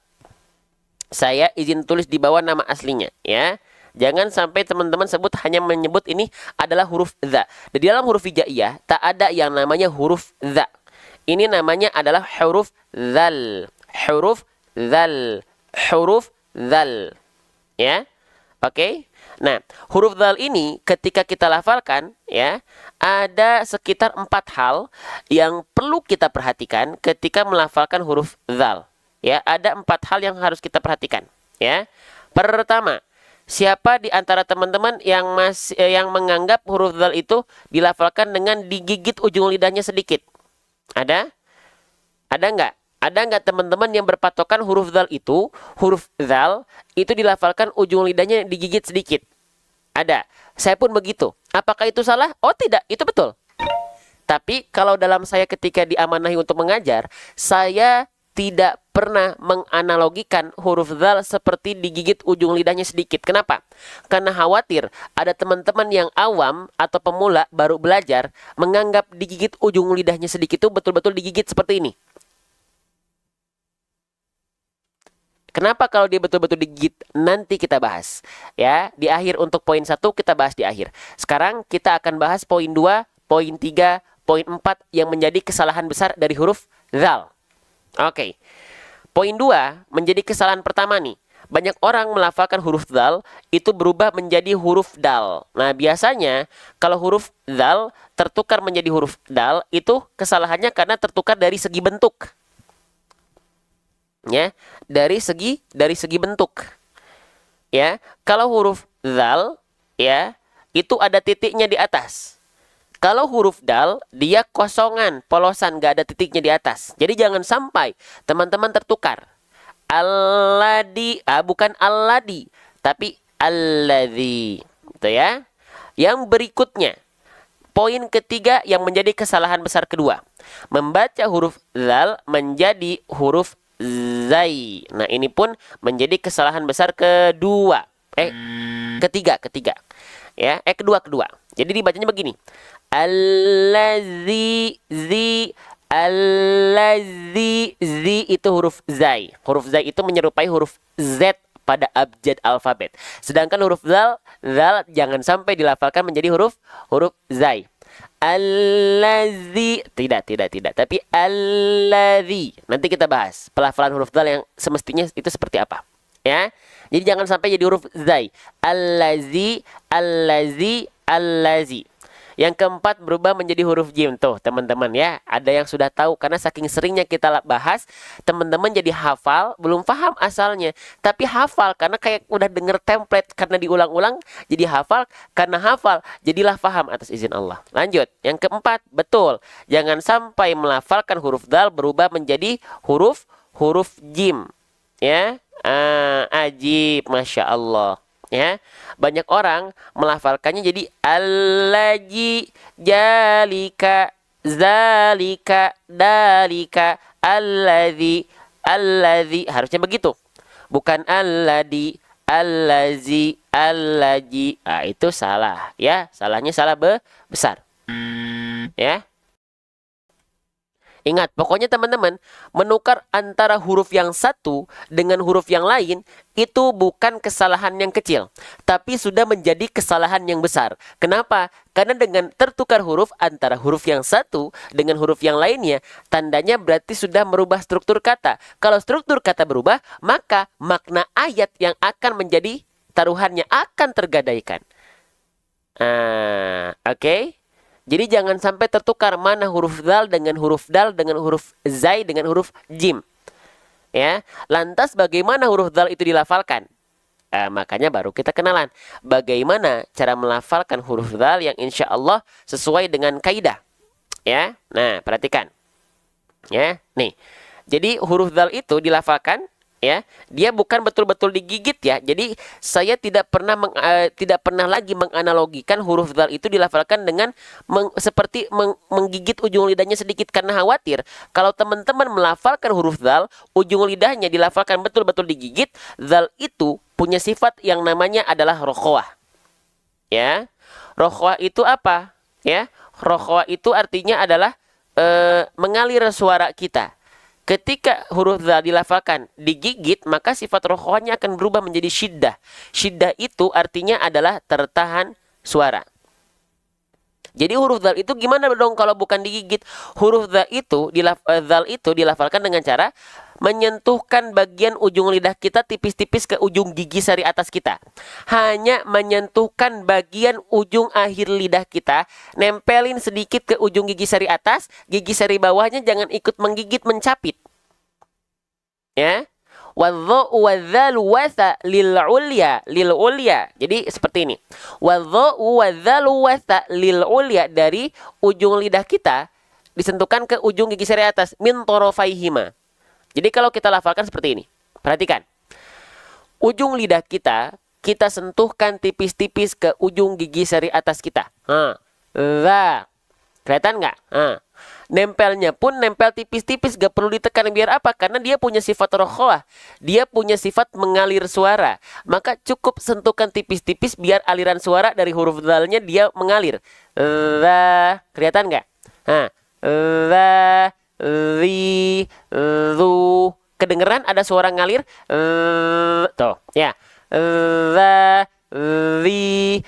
Saya izin tulis di bawah nama aslinya, ya. Jangan sampai teman-teman sebut hanya menyebut ini adalah huruf dza. Di dalam huruf hijaiyah tak ada yang namanya huruf dza. Ini namanya adalah huruf dzal. Huruf dzal. Huruf dzal. Ya. Oke. Nah, huruf dzal ini ketika kita lafalkan ya, ada sekitar 4 hal yang perlu kita perhatikan ketika melafalkan huruf dzal. Ya, ada 4 hal yang harus kita perhatikan, ya. Pertama, siapa di antara teman-teman yang menganggap huruf dzal itu dilafalkan dengan digigit ujung lidahnya sedikit? Ada? Ada nggak? Ada nggak teman-teman yang berpatokan huruf dzal itu dilafalkan ujung lidahnya digigit sedikit? Ada. Saya pun begitu. Apakah itu salah? Oh tidak, itu betul. Tapi kalau dalam saya ketika diamanahi untuk mengajar, saya tidak pernah menganalogikan huruf dzal seperti digigit ujung lidahnya sedikit. Kenapa? Karena khawatir ada teman-teman yang awam atau pemula baru belajar menganggap digigit ujung lidahnya sedikit itu betul-betul digigit seperti ini. Kenapa kalau dia betul-betul digigit? Nanti kita bahas. Ya, di akhir untuk poin 1 kita bahas di akhir. Sekarang kita akan bahas poin 2, poin 3, poin 4 yang menjadi kesalahan besar dari huruf dzal. Oke. Poin 2 menjadi kesalahan pertama nih. Banyak orang melafalkan huruf dzal itu berubah menjadi huruf dal. Nah, biasanya kalau huruf dzal tertukar menjadi huruf dal itu kesalahannya karena tertukar dari segi bentuk. Ya, dari segi bentuk. Ya, kalau huruf dzal ya, itu ada titiknya di atas. Kalau huruf dal, dia kosongan, polosan, nggak ada titiknya di atas. Jadi jangan sampai teman-teman tertukar. Alladzi, bukan alladi, tapi alladzi. Gitu ya. Yang berikutnya, poin ketiga yang menjadi kesalahan besar kedua. Membaca huruf dzal menjadi huruf zai. Nah, ini pun menjadi kesalahan besar kedua. Ketiga. Ya, kedua. Jadi dibacanya begini. Allazi, zi itu huruf zai. Huruf zai itu menyerupai huruf z pada abjad alfabet. Sedangkan huruf zal jangan sampai dilafalkan menjadi huruf zai. Allazi, tidak, tapi allazi. Nanti kita bahas pelafalan huruf zal yang semestinya itu seperti apa, ya. Jadi jangan sampai jadi huruf zai. Allazi. Yang keempat berubah menjadi huruf jim. Tuh teman-teman ya, ada yang sudah tahu karena saking seringnya kita bahas, teman-teman jadi hafal, belum paham asalnya, tapi hafal karena kayak udah denger template karena diulang-ulang, jadi hafal karena hafal, jadilah paham atas izin Allah. Lanjut, yang keempat, betul, jangan sampai melafalkan huruf dal berubah menjadi huruf jim, ya. Ajib, masya Allah. Ya, banyak orang melafalkannya jadi allaji, jalika, zalika, dalika, alladzi, alladzi. Harusnya begitu. Bukan alladzi, allazi, allaji. Ah, itu salah, ya. Salahnya salah besar. Ya. Ingat, pokoknya teman-teman, menukar antara huruf yang satu dengan huruf yang lain itu bukan kesalahan yang kecil, tapi sudah menjadi kesalahan yang besar. Kenapa? Karena dengan tertukar huruf antara huruf yang satu dengan huruf yang lainnya, tandanya berarti sudah merubah struktur kata. Kalau struktur kata berubah, maka makna ayat yang akan menjadi taruhannya akan tergadaikan. Oke? Jadi jangan sampai tertukar mana huruf dal dengan huruf dal dengan huruf zai dengan huruf jim. Ya, lantas bagaimana huruf dal itu dilafalkan? Makanya baru kita kenalan bagaimana cara melafalkan huruf dal yang insya Allah sesuai dengan kaidah. Ya, nah perhatikan. Ya, nih. Jadi huruf dal itu dilafalkan. Ya, dia bukan betul-betul digigit ya. Jadi saya tidak pernah lagi menganalogikan huruf dal itu dilafalkan dengan seperti menggigit ujung lidahnya sedikit, karena khawatir kalau teman-teman melafalkan huruf dal, ujung lidahnya dilafalkan betul-betul digigit, dal itu punya sifat yang namanya adalah rokhwah. Ya, rokhwah itu apa? Ya, rokhwah itu artinya adalah mengalir suara kita. Ketika huruf dal dilafalkan digigit, maka sifat rokhwahnya akan berubah menjadi syiddah. Syiddah itu artinya adalah tertahan suara. Jadi huruf dal itu gimana dong kalau bukan digigit? Huruf dal itu dilafalkan dengan cara menyentuhkan bagian ujung lidah kita tipis-tipis ke ujung gigi sari atas kita. Hanya menyentuhkan bagian ujung akhir lidah kita, nempelin sedikit ke ujung gigi sari atas, gigi sari bawahnya jangan ikut menggigit, mencapit. Ya. Wadh-dha wadh-dhal watha lil ulya. Jadi seperti ini. Wadh-dha wadh-dhal watha lil ulya, dari ujung lidah kita disentuhkan ke ujung gigi sari atas, min tarafaihima. Jadi kalau kita lafalkan seperti ini. Perhatikan. Ujung lidah kita sentuhkan tipis-tipis ke ujung gigi sari atas kita. Dha. Kelihatan nggak? Nempelnya pun nempel tipis-tipis, gak perlu ditekan. Biar apa? Karena dia punya sifat rokhwah. Dia punya sifat mengalir suara. Maka cukup sentuhkan tipis-tipis biar aliran suara dari huruf dalnya dia mengalir. Dha. Kelihatan nggak? Dha, zi, zu. Kedengeran ada suara ngalir? Tuh, ya. Dha, zi,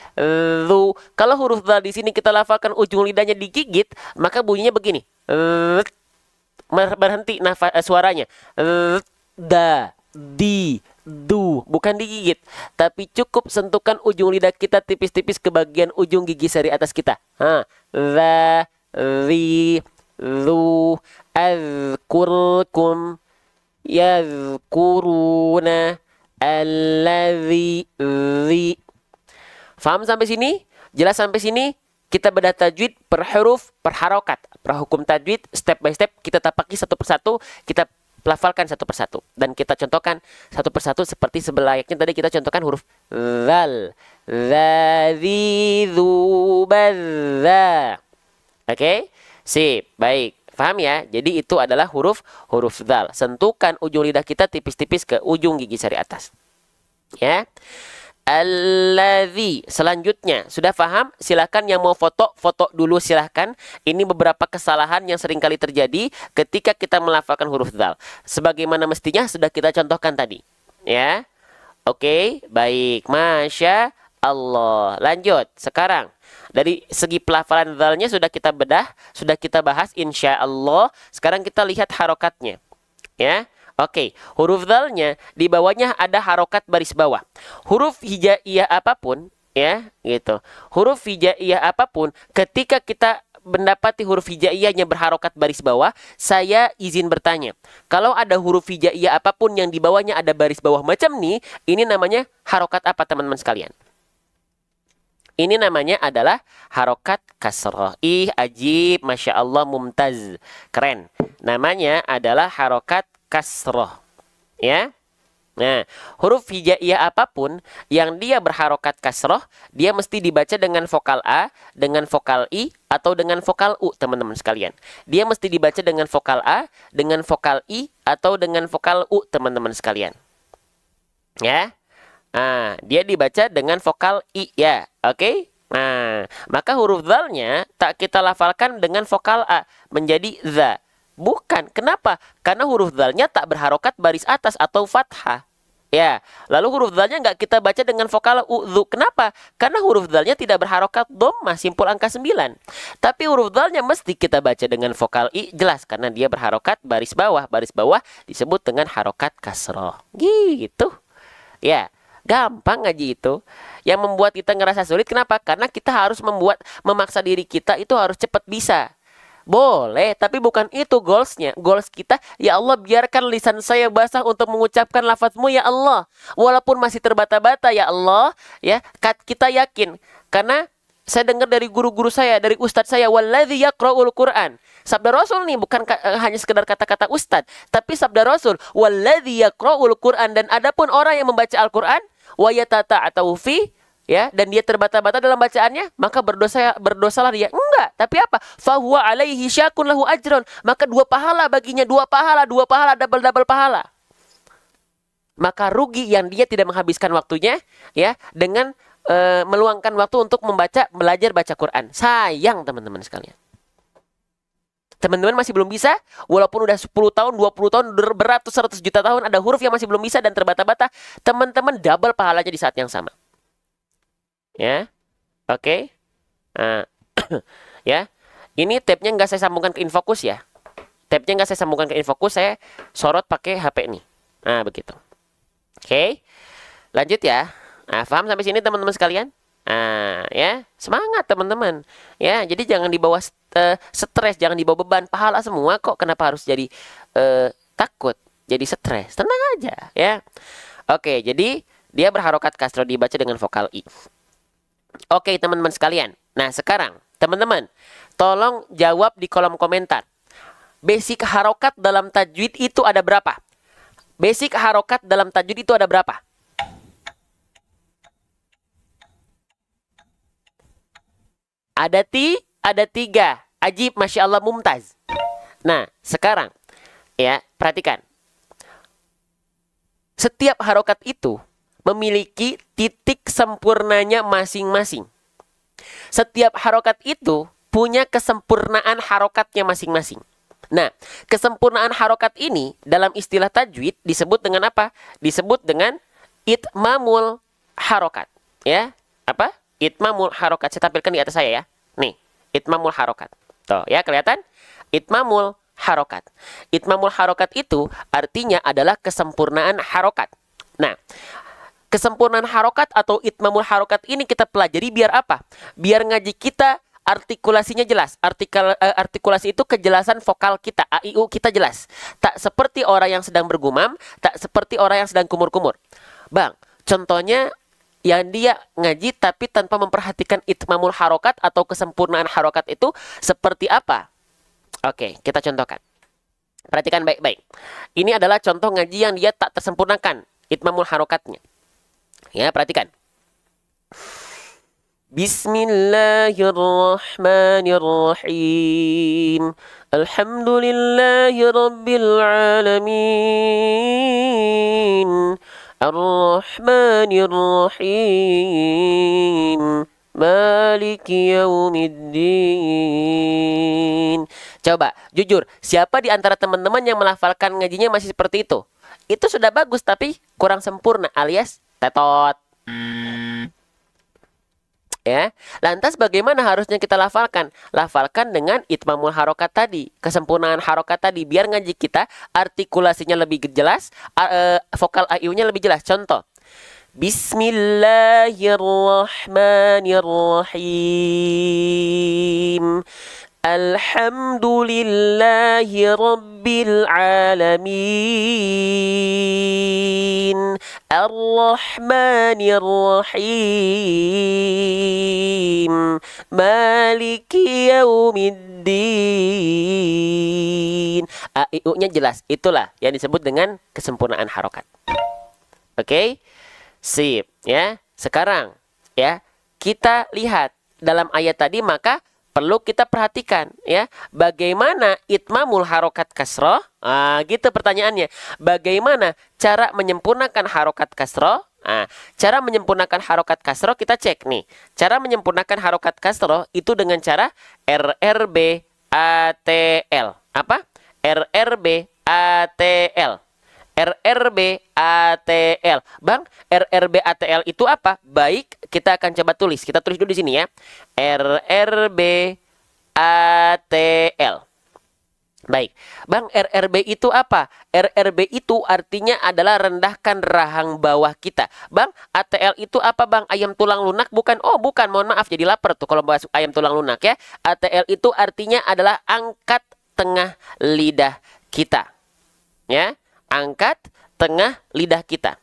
zu. Kalau huruf dal di sini kita lafalkan ujung lidahnya digigit, maka bunyinya begini. Berhenti suaranya. Da, di, du. Bukan digigit, tapi cukup sentuhkan ujung lidah kita tipis-tipis ke bagian ujung gigi sari atas kita. Za, zi, zu. Azkurkum yazkuruna alladzi, zi. Faham sampai sini? Jelas sampai sini? Kita bedah tajwid per huruf, per harokat. Per hukum tajwid, step by step, kita tapaki satu persatu, kita lafalkan satu persatu. Dan kita contohkan satu persatu seperti sebelayaknya tadi kita contohkan huruf zal. Zadzi, zu, badza. Oke? Sip, baik. Paham ya? Jadi itu adalah huruf zal. Sentuhkan ujung lidah kita tipis-tipis ke ujung gigi sari atas. Ya. Alladzi. Selanjutnya, sudah paham? Silakan yang mau foto dulu silahkan. Ini beberapa kesalahan yang seringkali terjadi ketika kita melafalkan huruf zal. Sebagaimana mestinya sudah kita contohkan tadi. Ya. Oke, baik. Masya Allah. Lanjut. Sekarang, dari segi pelafalan zalnya sudah kita bedah, sudah kita bahas insya Allah. Sekarang kita lihat harokatnya. Ya. Oke, huruf zalnya di bawahnya ada harokat baris bawah. Huruf hijaiyah apapun, ya, gitu. Huruf hijaiyah apapun, ketika kita mendapati huruf hijaiyahnya berharokat baris bawah, saya izin bertanya. Kalau ada huruf hijaiyah apapun yang di bawahnya ada baris bawah macam nih, ini namanya harokat apa teman-teman sekalian? Ini namanya adalah harokat kasroh. Ih, ajib, masya Allah, mumtaz, keren. Namanya adalah harokat kasroh, ya. Nah, huruf hijaiyah apapun yang dia berharokat kasroh, dia mesti dibaca dengan vokal A, dengan vokal I, atau dengan vokal U, teman-teman sekalian. Dia mesti dibaca dengan vokal A, dengan vokal I, atau dengan vokal U, teman-teman sekalian. Ya, dia dibaca dengan vokal I, ya, oke? Nah, maka huruf dzalnya tak kita lafalkan dengan vokal A, menjadi za. Bukan. Kenapa? Karena huruf dzalnya tak berharokat baris atas atau fathah. Ya, lalu huruf dzalnya nggak kita baca dengan vokal udzu. Kenapa? Karena huruf dzalnya tidak berharokat dhammah, simpul angka 9. Tapi huruf dzalnya mesti kita baca dengan vokal i, jelas karena dia berharokat baris bawah. Baris bawah disebut dengan harokat kasroh. Gitu. Ya, gampang ngaji itu. Yang membuat kita ngerasa sulit kenapa? Karena kita harus memaksa diri kita itu harus cepat bisa. Boleh, tapi bukan itu goalsnya. Goals kita, ya Allah biarkan lisan saya basah untuk mengucapkan lafazmu ya Allah. Walaupun masih terbata-bata ya Allah, ya kita yakin. Karena saya dengar dari guru-guru saya, dari ustadz saya, walladzi yaqra'ul Qur'an. Sabda Rasul nih bukan hanya sekedar kata-kata ustadz, tapi sabda Rasul, walladzi yaqra'ul Qur'an, dan adapun orang yang membaca Al-Qur'an wa yatata'atu fi, ya, dan dia terbata-bata dalam bacaannya, maka berdosalah dia. Enggak, tapi apa? Fahuwa alaihi syakun lahu ajron. Maka 2 pahala baginya, 2 pahala, double pahala. Maka rugi yang dia tidak menghabiskan waktunya, ya, dengan meluangkan waktu untuk belajar baca Quran. Sayang teman-teman sekalian. Teman-teman masih belum bisa, walaupun udah 10 tahun, 20 tahun, beratus-ratus juta tahun, ada huruf yang masih belum bisa dan terbata-bata, teman-teman double pahalanya di saat yang sama. Ya, oke. Nah, ya, ini tabnya nggak saya sambungkan ke Infocus ya. Tabnya nggak saya sambungkan ke Infocus, saya sorot pakai HP ini. Nah, begitu. Oke, lanjut ya. Nah, paham sampai sini teman-teman sekalian? Nah, ya, semangat teman-teman. Ya, jadi jangan dibawa stres, jangan dibawa beban. Pahala semua kok, kenapa harus jadi takut, jadi stres? Tenang aja, ya. Oke, jadi dia berharokat kasroh, dibaca dengan vokal I. Oke teman-teman sekalian. Nah sekarang teman-teman tolong jawab di kolom komentar. Basic harokat dalam tajwid itu ada berapa? Basic harokat dalam tajwid itu ada berapa? Ada 3. Ajib, Masya Allah, mumtaz. Nah sekarang ya perhatikan. Setiap harokat itu memiliki titik sempurnanya masing-masing. Setiap harokat itu punya kesempurnaan harokatnya masing-masing. Nah, kesempurnaan harokat ini dalam istilah tajwid disebut dengan apa? Disebut dengan itmamul harokat. Ya, apa? Itmamul harokat. Saya tampilkan di atas saya ya. Nih, itmamul harokat. Tuh, ya kelihatan? Itmamul harokat. Itmamul harokat itu artinya adalah kesempurnaan harokat. Nah, kesempurnaan harokat atau itmamul harokat ini kita pelajari biar apa? Biar ngaji kita artikulasinya jelas. Artikulasi itu kejelasan vokal kita, a, i, u kita jelas. Tak seperti orang yang sedang bergumam, tak seperti orang yang sedang kumur-kumur. Bang, contohnya yang dia ngaji tapi tanpa memperhatikan itmamul harokat atau kesempurnaan harokat itu seperti apa? Oke, kita contohkan. Perhatikan baik-baik. Ini adalah contoh ngaji yang dia tak tersempurnakan itmamul harokatnya. Ya, perhatikan. Bismillahirrahmanirrahim. Alhamdulillahi rabbil alamin. Ar-Rahmanir-Rahim. Maliki yaumiddin. Coba, jujur, siapa di antara teman-teman yang melafalkan ngajinya masih seperti itu? Itu sudah bagus tapi kurang sempurna alias tetot. Ya, lantas bagaimana harusnya kita lafalkan? Lafalkan dengan itmamul harokat tadi, kesempurnaan harokat tadi, biar ngaji kita artikulasinya lebih jelas, vokal AIU-nya lebih jelas. Contoh, Bismillahirrahmanirrahim. Alhamdulillahi rabbil alamin. Ar-Rahmanir-Rahim. Maliki yaumiddin. A-I-U-nya jelas. Itulah yang disebut dengan kesempurnaan harokat. Oke. Sip, ya. Sekarang, ya, kita lihat dalam ayat tadi, maka perlu kita perhatikan, ya, bagaimana itmamul harokat kasroh. Gitu pertanyaannya. Bagaimana cara menyempurnakan harokat kasroh? Cara menyempurnakan harokat kasroh kita cek nih. Cara menyempurnakan harokat kasroh itu dengan cara RRB ATL. Apa? RRB ATL. RRB ATL. Bang, RRB ATL itu apa? Baik, kita akan coba tulis. Kita tulis dulu di sini ya. RRB ATL. Baik. Bang, RRB itu apa? RRB itu artinya adalah rendahkan rahang bawah kita. Bang, ATL itu apa, Bang? Ayam tulang lunak bukan? Oh, bukan. Mohon maaf, jadi lapar tuh kalau bahas ayam tulang lunak ya. ATL itu artinya adalah angkat tengah lidah kita. Ya. Angkat tengah lidah kita.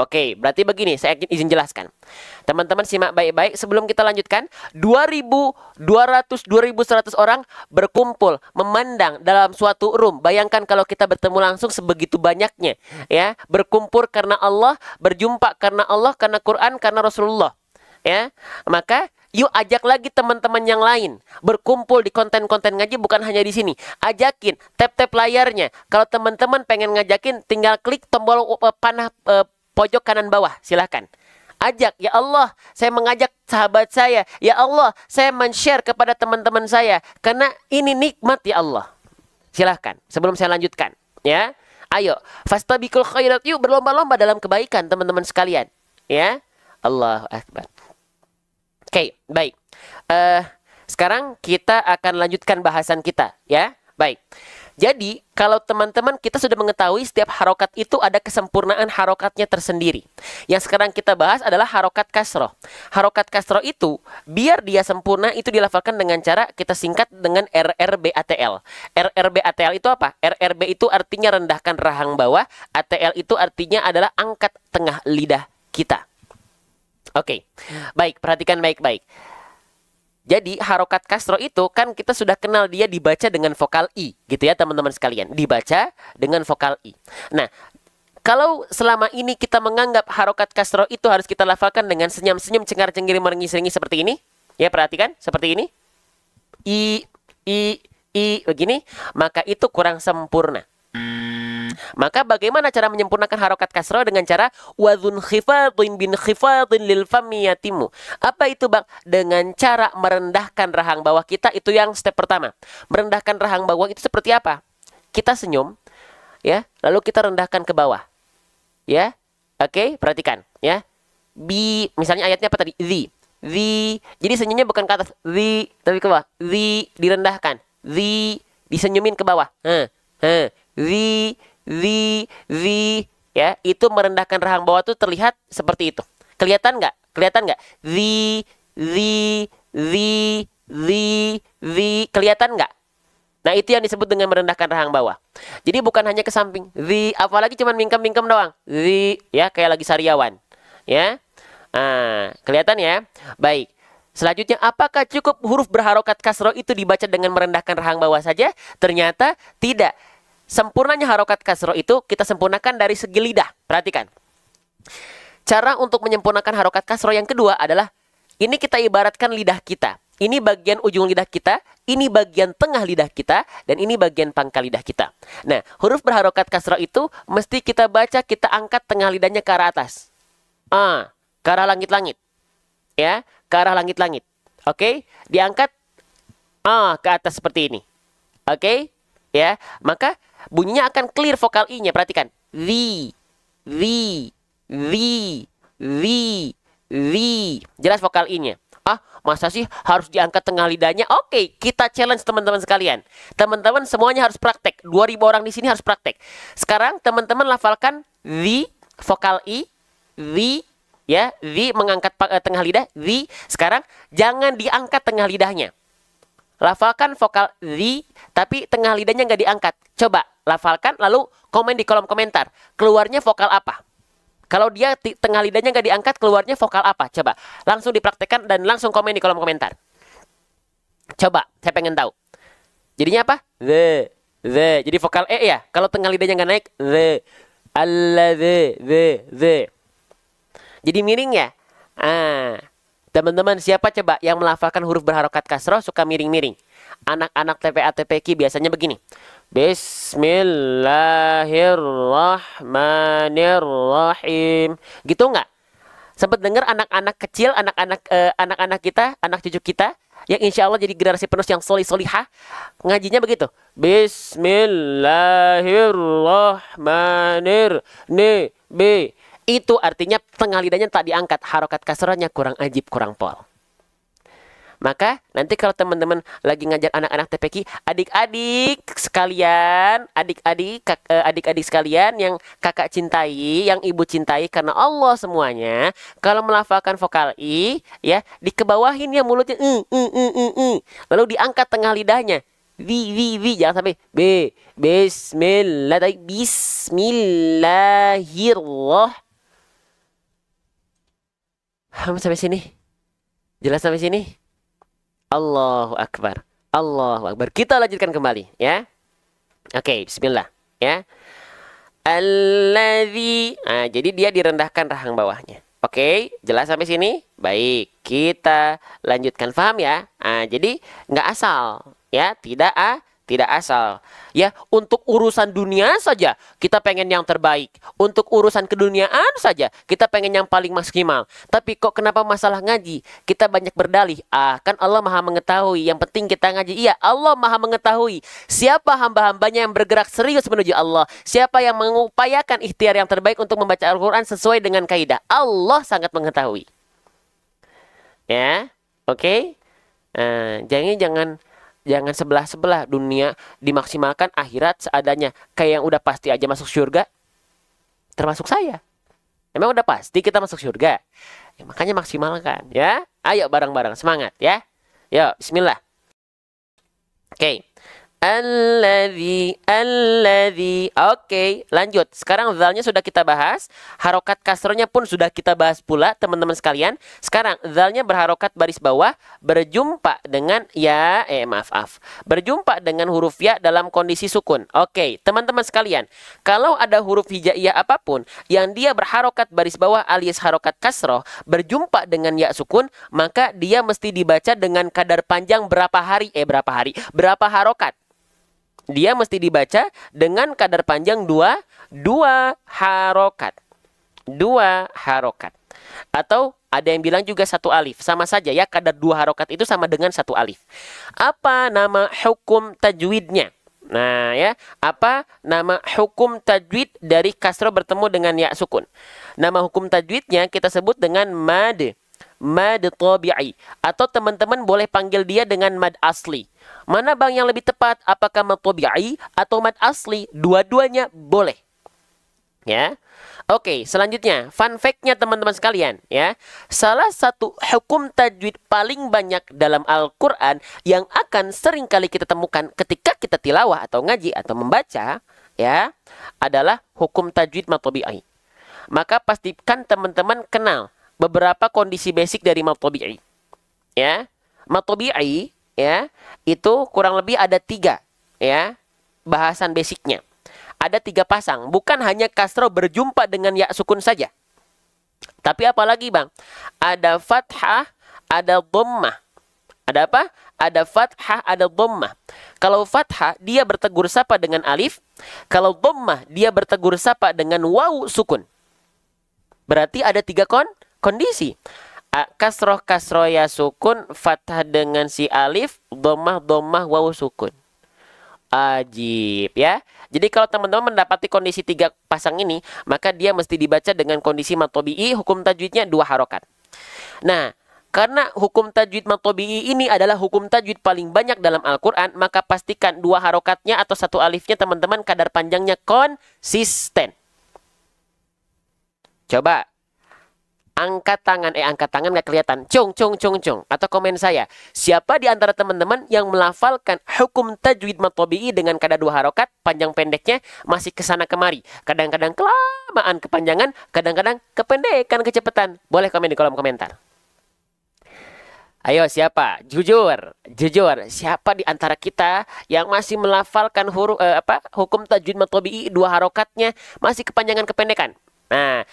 Oke, berarti begini, saya izin jelaskan. Teman-teman simak baik-baik sebelum kita lanjutkan. 2.100 orang berkumpul memandang dalam suatu room. Bayangkan kalau kita bertemu langsung sebegitu banyaknya, ya, berkumpul karena Allah, berjumpa karena Allah, karena Quran, karena Rasulullah. Ya, maka yuk ajak lagi teman-teman yang lain berkumpul di konten-konten ngaji, bukan hanya di sini. Ajakin, tap-tap layarnya. Kalau teman-teman pengen ngajakin, tinggal klik tombol panah pojok kanan bawah, silahkan. Ajak, ya Allah, saya mengajak sahabat saya. Ya Allah, saya men-share kepada teman-teman saya. Karena ini nikmat ya Allah. Silahkan, sebelum saya lanjutkan, ya. Ayo, fastabiqul khairat, yuk berlomba-lomba dalam kebaikan teman-teman sekalian. Ya, Allahu Akbar. Oke, baik. Sekarang kita akan lanjutkan bahasan kita, ya. Baik. Jadi, kalau teman-teman kita sudah mengetahui setiap harokat itu ada kesempurnaan harokatnya tersendiri. Yang sekarang kita bahas adalah harokat kasroh. Harokat kasroh itu, biar dia sempurna, itu dilafalkan dengan cara kita singkat dengan RRB ATL. RRB ATL itu apa? RRB itu artinya rendahkan rahang bawah. ATL itu artinya adalah angkat tengah lidah kita. Oke, baik, perhatikan baik-baik. Jadi harokat kasroh itu kan kita sudah kenal dia dibaca dengan vokal I, gitu ya teman-teman sekalian. Dibaca dengan vokal I. Nah, kalau selama ini kita menganggap harokat kasroh itu harus kita lafalkan dengan senyum-senyum, cengar-cengir, merengis-rengis seperti ini. Ya, perhatikan, seperti ini. I, begini. Maka itu kurang sempurna. Maka bagaimana cara menyempurnakan harokat kasroh? Dengan cara wadhun khifadhin bin khifadhin lil fami yatimu. Apa itu, Bang? Dengan cara merendahkan rahang bawah kita. Itu yang step pertama. Merendahkan rahang bawah itu seperti apa? Kita senyum, ya, lalu kita rendahkan ke bawah. Ya. Oke, perhatikan, ya. Misalnya ayatnya apa tadi? The. Jadi senyumnya bukan ke atas, tapi ke bawah. Direndahkan. Disenyumin ke bawah. Ya, itu merendahkan rahang bawah tuh terlihat seperti itu. Kelihatan nggak? Kelihatan nggak? Nah, itu yang disebut dengan merendahkan rahang bawah. Jadi bukan hanya ke samping. Apalagi cuma mingkem-mingkem doang. Ya, kayak lagi sariawan. Ya. Kelihatan ya? Baik. Selanjutnya, apakah cukup huruf berharokat kasroh itu dibaca dengan merendahkan rahang bawah saja? Ternyata tidak. Sempurnanya harokat kasroh itu kita sempurnakan dari segi lidah. Perhatikan. Cara untuk menyempurnakan harokat kasroh yang kedua adalah, ini kita ibaratkan lidah kita. Ini bagian ujung lidah kita, ini bagian tengah lidah kita, dan ini bagian pangkal lidah kita. Nah, huruf berharokat kasroh itu mesti kita baca, kita angkat tengah lidahnya ke arah atas. Ke arah langit-langit. Ya, ke arah langit-langit. Oke, diangkat ke atas seperti ini. Oke, ya, maka bunyinya akan clear vokal I-nya. Perhatikan. Jelas vokal I-nya. Masa sih harus diangkat tengah lidahnya? Oke, kita challenge teman-teman sekalian. Teman-teman semuanya harus praktek. 2.000 orang di sini harus praktek. Sekarang teman-teman lafalkan vokal I, ya, mengangkat tengah lidah, Sekarang jangan diangkat tengah lidahnya. Lafalkan vokal tapi tengah lidahnya nggak diangkat. Coba lafalkan, lalu komen di kolom komentar. Keluarnya vokal apa? Kalau dia tengah lidahnya nggak diangkat, keluarnya vokal apa? Coba langsung dipraktekkan dan langsung komen di kolom komentar. Coba, saya pengen tahu. Jadinya apa? The. Jadi vokal E ya. Kalau tengah lidahnya nggak naik, Alladzi, the. Jadi miring ya? Teman-teman siapa coba yang melafalkan huruf berharokat kasroh suka miring-miring? Anak-anak TPA TPQ biasanya begini. Bismillahirrahmanirrahim. Gitu nggak? Sempat dengar anak-anak kecil, anak-anak kita, anak cucu kita yang insya Allah jadi generasi penerus yang solihah ngajinya begitu. Bismillahirrahmanirrahim. Itu artinya tengah lidahnya tak diangkat, harokat kasrohnya kurang ajib, kurang pol. Maka nanti kalau teman-teman lagi ngajar anak-anak TPQ, adik-adik sekalian, adik-adik sekalian yang kakak cintai, yang ibu cintai karena Allah semuanya, kalau melafalkan vokal I, ya dikebawahin ya mulutnya, lalu diangkat tengah lidahnya, jangan sampai Bismillahirrahmanirrahim. Sampai sini, jelas sampai sini? Allahu Akbar. Allahu Akbar. Kita lanjutkan kembali ya. Oke, bismillah ya. Alladzi. Jadi dia direndahkan rahang bawahnya. Oke, jelas sampai sini? Baik, kita lanjutkan, paham ya? Jadi nggak asal ya, tidak asal. Ya, untuk urusan dunia saja kita pengen yang terbaik. Untuk urusan keduniaan saja kita pengen yang paling maksimal. Tapi kok kenapa masalah ngaji kita banyak berdalih? Kan Allah Maha mengetahui. Yang penting kita ngaji. Iya, Allah Maha mengetahui siapa hamba-hambanya yang bergerak serius menuju Allah. Siapa yang mengupayakan ikhtiar yang terbaik untuk membaca Al-Quran sesuai dengan kaidah. Allah sangat mengetahui. Ya, oke. Jangan sebelah-sebelah, dunia dimaksimalkan, akhirat seadanya. Kayak yang udah pasti aja masuk surga. Termasuk saya. Emang udah pasti kita masuk surga. Ya, makanya maksimalkan ya. Ayo bareng-bareng semangat ya. Yuk, bismillah. Oke. Alladzi. Oke, lanjut. Sekarang zalnya sudah kita bahas. Harokat kasrohnya pun sudah kita bahas pula, teman-teman sekalian. Sekarang zalnya berharokat baris bawah, berjumpa dengan berjumpa dengan huruf ya dalam kondisi sukun. Oke, teman-teman sekalian. Kalau ada huruf hijaiyah apapun yang dia berharokat baris bawah alias harokat kasroh, berjumpa dengan ya sukun, maka dia mesti dibaca dengan kadar panjang berapa harokat. Dia mesti dibaca dengan kadar panjang dua harokat. Atau ada yang bilang juga satu alif. Sama saja ya, kadar 2 harokat itu sama dengan 1 alif. Apa nama hukum tajwidnya? Nah ya, apa nama hukum tajwid dari kasroh bertemu dengan ya sukun? Nama hukum tajwidnya kita sebut dengan mad tabi'i. Atau teman-teman boleh panggil dia dengan mad asli. Mana bang yang lebih tepat? Apakah mad tabi'i atau mad asli? Dua-duanya boleh. Ya. Oke, selanjutnya fun fact-nya teman-teman sekalian ya. Salah satu hukum tajwid paling banyak dalam Al-Qur'an yang akan sering kali kita temukan ketika kita tilawah atau ngaji atau membaca ya adalah hukum tajwid mad tabi'i. Maka pastikan teman-teman kenal beberapa kondisi basic dari mad tabi'i. Ya. Mad tabi'i ya, itu kurang lebih ada 3 ya bahasan basicnya. Ada 3 pasang, bukan hanya kasroh berjumpa dengan ya sukun saja. Tapi apalagi bang? Ada fathah, ada dhammah. Ada apa? Ada fathah, ada dhammah. Kalau fathah dia bertegur sapa dengan alif, kalau dhammah dia bertegur sapa dengan wawu sukun. Berarti ada 3 kondisi. Kasroh ya sukun, fathah dengan si alif, dhammah wawu sukun. Ajib ya. Jadi kalau teman-teman mendapati kondisi 3 pasang ini, maka dia mesti dibaca dengan kondisi mad tabi'i, hukum tajwidnya 2 harokat. Nah, karena hukum tajwid mad tabi'i ini adalah hukum tajwid paling banyak dalam Al-Qur'an, maka pastikan 2 harokatnya atau 1 alifnya teman-teman kadar panjangnya konsisten. Coba angkat tangan nggak kelihatan. Cung. Atau komen saya. Siapa di antara teman-teman yang melafalkan hukum tajwid mad tabi'i dengan kadar 2 harokat, panjang pendeknya masih kesana kemari. Kadang-kadang kelamaan kepanjangan, kadang-kadang kependekan kecepatan. Boleh komen di kolom komentar. Ayo siapa? Jujur, jujur. Siapa di antara kita yang masih melafalkan huruf hukum tajwid mad tabi'i dua harokatnya masih kepanjangan kependekan? Nah,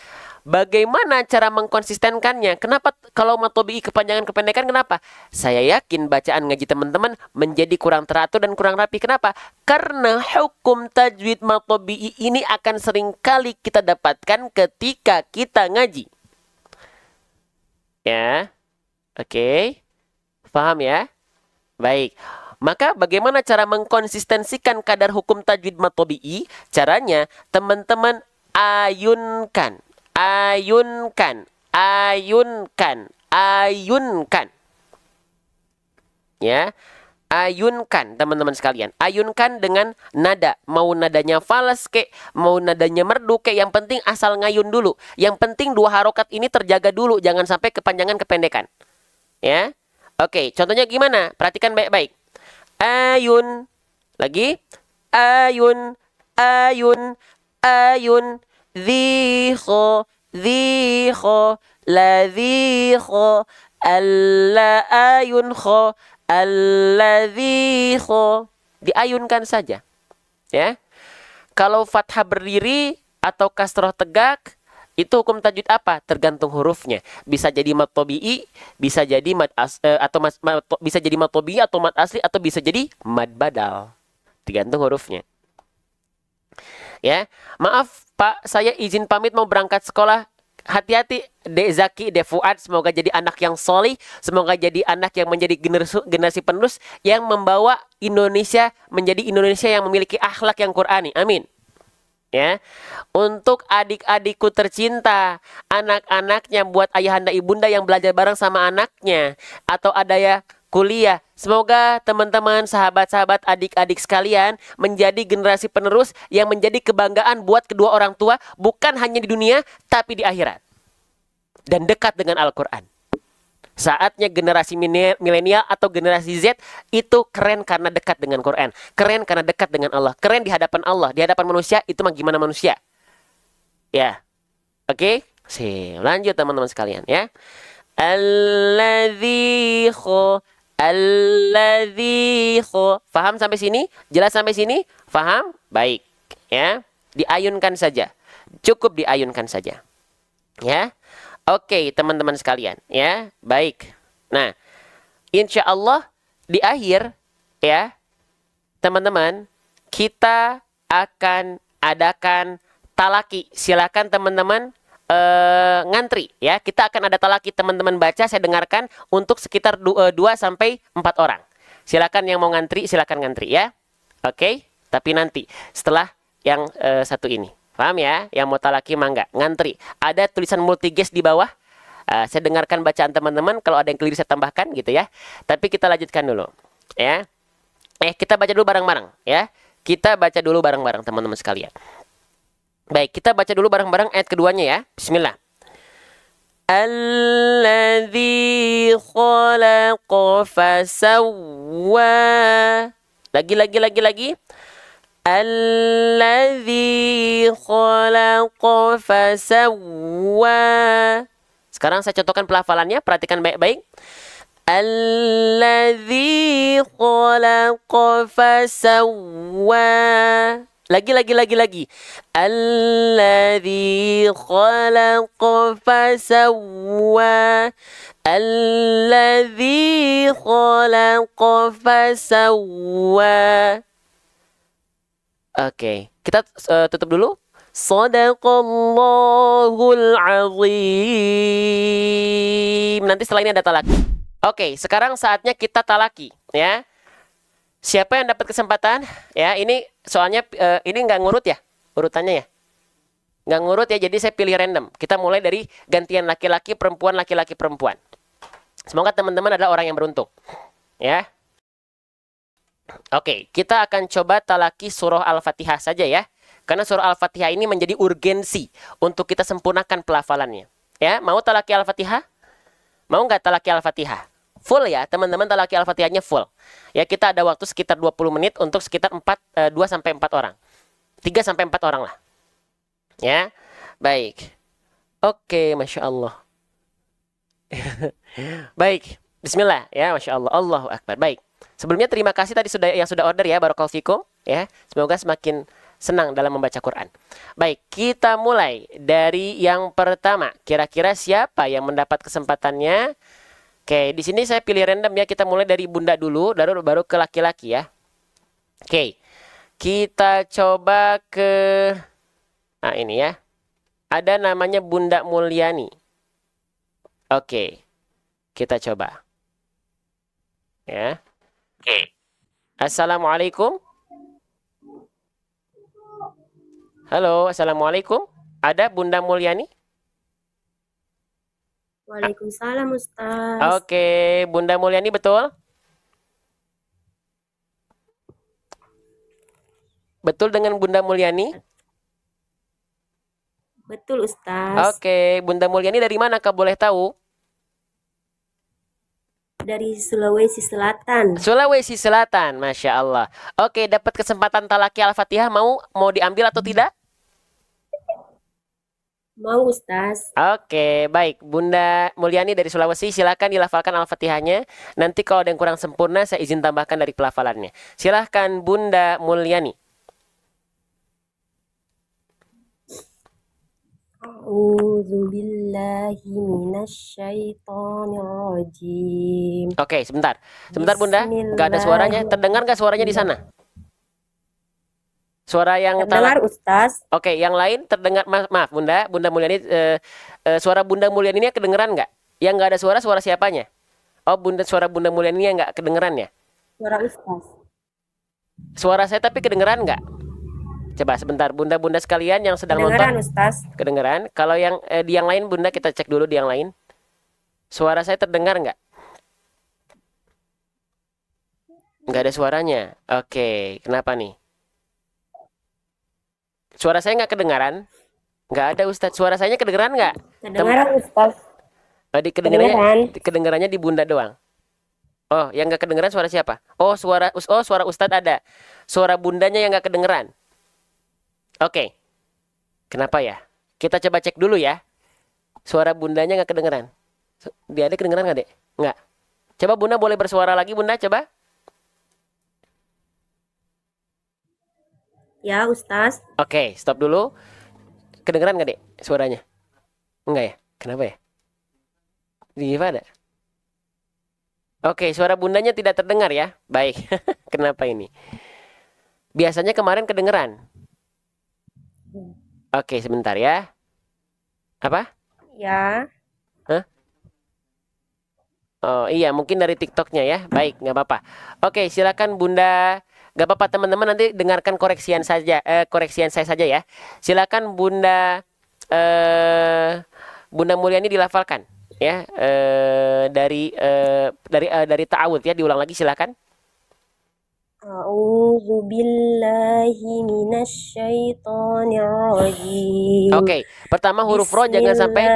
bagaimana cara mengkonsistenkannya? Kenapa kalau mad tabi'i kepanjangan kependekan? Kenapa? Saya yakin bacaan ngaji teman-teman menjadi kurang teratur dan kurang rapi. Kenapa? Karena hukum tajwid mad tabi'i ini akan seringkali kita dapatkan ketika kita ngaji. Ya, oke. Paham ya? Baik. Maka bagaimana cara mengkonsistensikan kadar hukum tajwid mad tabi'i? Caranya teman-teman ayunkan, ayunkan, ayunkan, ayunkan. Ya. Ayunkan teman-teman sekalian. Ayunkan dengan nada. Mau nadanya falas kek, mau nadanya merdu kek, yang penting asal ngayun dulu. Yang penting dua harokat ini terjaga dulu, jangan sampai kepanjangan kependekan. Ya. Oke, contohnya gimana? Perhatikan baik-baik. Ayun. Lagi. Ayun, ayun, ayun. Dzikho, dzikho, ladzikho, alla ayun kho. Alladzikho, diayunkan saja, ya. Kalau fathah berdiri atau kasroh tegak, itu hukum tajwid apa? Tergantung hurufnya. Bisa jadi mad tabi'i, bisa jadi bisa jadi mad tabi'i atau mad asli, atau bisa jadi mad badal. Tergantung hurufnya. Ya, maaf Pak, saya izin pamit mau berangkat sekolah. Hati-hati Dek Zaki, Dek Fuad, semoga jadi anak yang solih, semoga jadi anak yang menjadi generasi penerus yang membawa Indonesia menjadi Indonesia yang memiliki akhlak yang Qur'ani. Amin. Ya. Untuk adik-adikku tercinta, anak-anaknya, buat ayahanda ibunda yang belajar bareng sama anaknya, atau ada ya kuliah, semoga teman-teman, sahabat-sahabat, adik-adik sekalian menjadi generasi penerus yang menjadi kebanggaan buat kedua orang tua, bukan hanya di dunia, tapi di akhirat. Dan dekat dengan Al-Quran. Saatnya generasi milenial atau generasi Z itu keren karena dekat dengan Quran. Keren karena dekat dengan Allah. Keren di hadapan Allah. Di hadapan manusia, itu mah gimana manusia. Ya. Oke? Lanjut teman-teman sekalian ya. Alladzikho. Alladzikho. Faham sampai sini? Jelas sampai sini? Faham? Baik. Ya. Diayunkan saja. Cukup diayunkan saja. Ya. Oke, teman-teman sekalian, ya. Baik. Nah, insya Allah di akhir, ya, teman-teman, kita akan adakan talaki. Silakan teman-teman ngantri, ya. Kita akan ada talaki, teman-teman baca, saya dengarkan untuk sekitar 2 sampai 4 orang. Silakan yang mau ngantri, silakan ngantri, ya. Oke, tapi nanti setelah yang satu ini. Paham ya? Yang mau talaki mangga, ngantri. Ada tulisan multiges di bawah. Saya dengarkan bacaan teman-teman. Kalau ada yang keliru saya tambahkan gitu ya. Tapi kita lanjutkan dulu. Ya. Kita baca dulu bareng-bareng. Ya. Kita baca dulu bareng-bareng teman-teman sekalian. Baik, kita baca dulu bareng-bareng ayat keduanya ya. Bismillah. Alladzi khalaqa fasawwa. Lagi. Alladzi khalaqa fasawwa. Sekarang saya contohkan pelafalannya, perhatikan baik-baik. Alladzi khalaqa fasawwa. Lagi. Alladzi khalaqa fasawwa. Alladzi khalaqa fasawwa. Oke, kita tutup dulu. Shadaqallahul azim. Nanti setelah ini ada talaki. Oke, sekarang saatnya kita talaki, ya. Siapa yang dapat kesempatan? Ya, ini soalnya ini nggak ngurut ya, urutannya ya. Nggak ngurut ya, jadi saya pilih random. Kita mulai dari gantian laki-laki, perempuan, laki-laki, perempuan. Semoga teman-teman adalah orang yang beruntung, ya. Oke, kita akan coba talaki surah Al-Fatihah saja ya. Karena surah Al-Fatihah ini menjadi urgensi untuk kita sempurnakan pelafalannya. Ya, mau talaki Al-Fatihah? Mau nggak talaki Al-Fatihah? Full ya, teman-teman, talaki Al-Fatihahnya full. Ya, kita ada waktu sekitar 20 menit untuk sekitar 2 sampai 4 orang. 3 sampai 4 orang lah. Ya, baik. Oke, Masya Allah. Baik. Bismillah ya, Masya Allah, Allahu Akbar. Baik. Sebelumnya terima kasih tadi yang sudah order ya, barakallahu fikum ya. Semoga semakin senang dalam membaca Quran. Baik, kita mulai dari yang pertama. Kira-kira siapa yang mendapat kesempatannya? Oke, di sini saya pilih random ya. Kita mulai dari Bunda dulu, baru ke laki-laki ya. Oke. Kita coba ke ini ya. Ada namanya Bunda Mulyani. Oke. Kita coba. Ya. Oke. Assalamualaikum. Halo, Assalamualaikum. Ada Bunda Mulyani? Waalaikumsalam Ustaz. Oke, Bunda Mulyani betul? Betul dengan Bunda Mulyani? Betul Ustaz. Oke, Bunda Mulyani dari mana Kak boleh tahu? Dari Sulawesi Selatan. Sulawesi Selatan, Masya Allah. Oke, dapat kesempatan talaki Al-Fatihah, mau diambil atau tidak? Mau Ustaz. Oke, baik. Bunda Mulyani dari Sulawesi, silakan dilafalkan Al-Fatihahnya. Nanti kalau ada yang kurang sempurna, saya izin tambahkan dari pelafalannya. Silahkan Bunda Mulyani. A'udzubillahi minasyaitonirrajim. Oke, sebentar. Sebentar Bunda, nggak ada suaranya. Terdengar nggak suaranya di sana? Suara yang terdengar Ustaz. Oke, yang lain terdengar. Maaf Bunda Mulyani, suara Bunda Mulyani ini kedengeran nggak? Yang nggak ada suara siapanya? Oh, suara Bunda Mulyani yang nggak kedengeran ya? Suara Ustaz. Suara saya tapi kedengeran nggak? Coba sebentar, Bunda-bunda sekalian yang sedang kedengeran, nonton. Ustaz. Kedengeran. Kalau yang di yang lain Bunda, kita cek dulu di yang lain. Suara saya terdengar nggak? Nggak ada suaranya. Oke, kenapa nih? Suara saya nggak kedengaran? Nggak ada Ustadz. Suara saya kedengeran nggak? Kedengeran Ustaz. Kedengerannya di Bunda doang. Oh, yang nggak kedengeran suara siapa? Suara Ustadz ada. Suara Bundanya yang nggak kedengeran. Oke. Kenapa ya? Kita coba cek dulu ya. Suara Bundanya nggak kedengeran. Dia ada kedengeran nggak, Dek? Nggak. Coba Bunda boleh bersuara lagi, Bunda, coba. Ya, Ustaz. Oke, stop dulu. Kedengeran nggak, Dek, suaranya? Enggak ya? Kenapa ya? Gimana? Oke, suara Bundanya tidak terdengar ya. Baik. Kenapa ini? Biasanya kemarin kedengeran. Oke, sebentar ya. Apa? Ya. Hah? Oh iya, mungkin dari TikToknya ya. Baik, nggak apa-apa. Oke, silakan Bunda. Nggak apa-apa teman-teman, nanti dengarkan koreksian saya saja ya. Silakan Bunda Bunda Mulyani dilafalkan ya, dari ta'awudz ya, diulang lagi silakan. A'udzubillahi minasyaitonirrajim. Oke, pertama huruf ro jangan sampai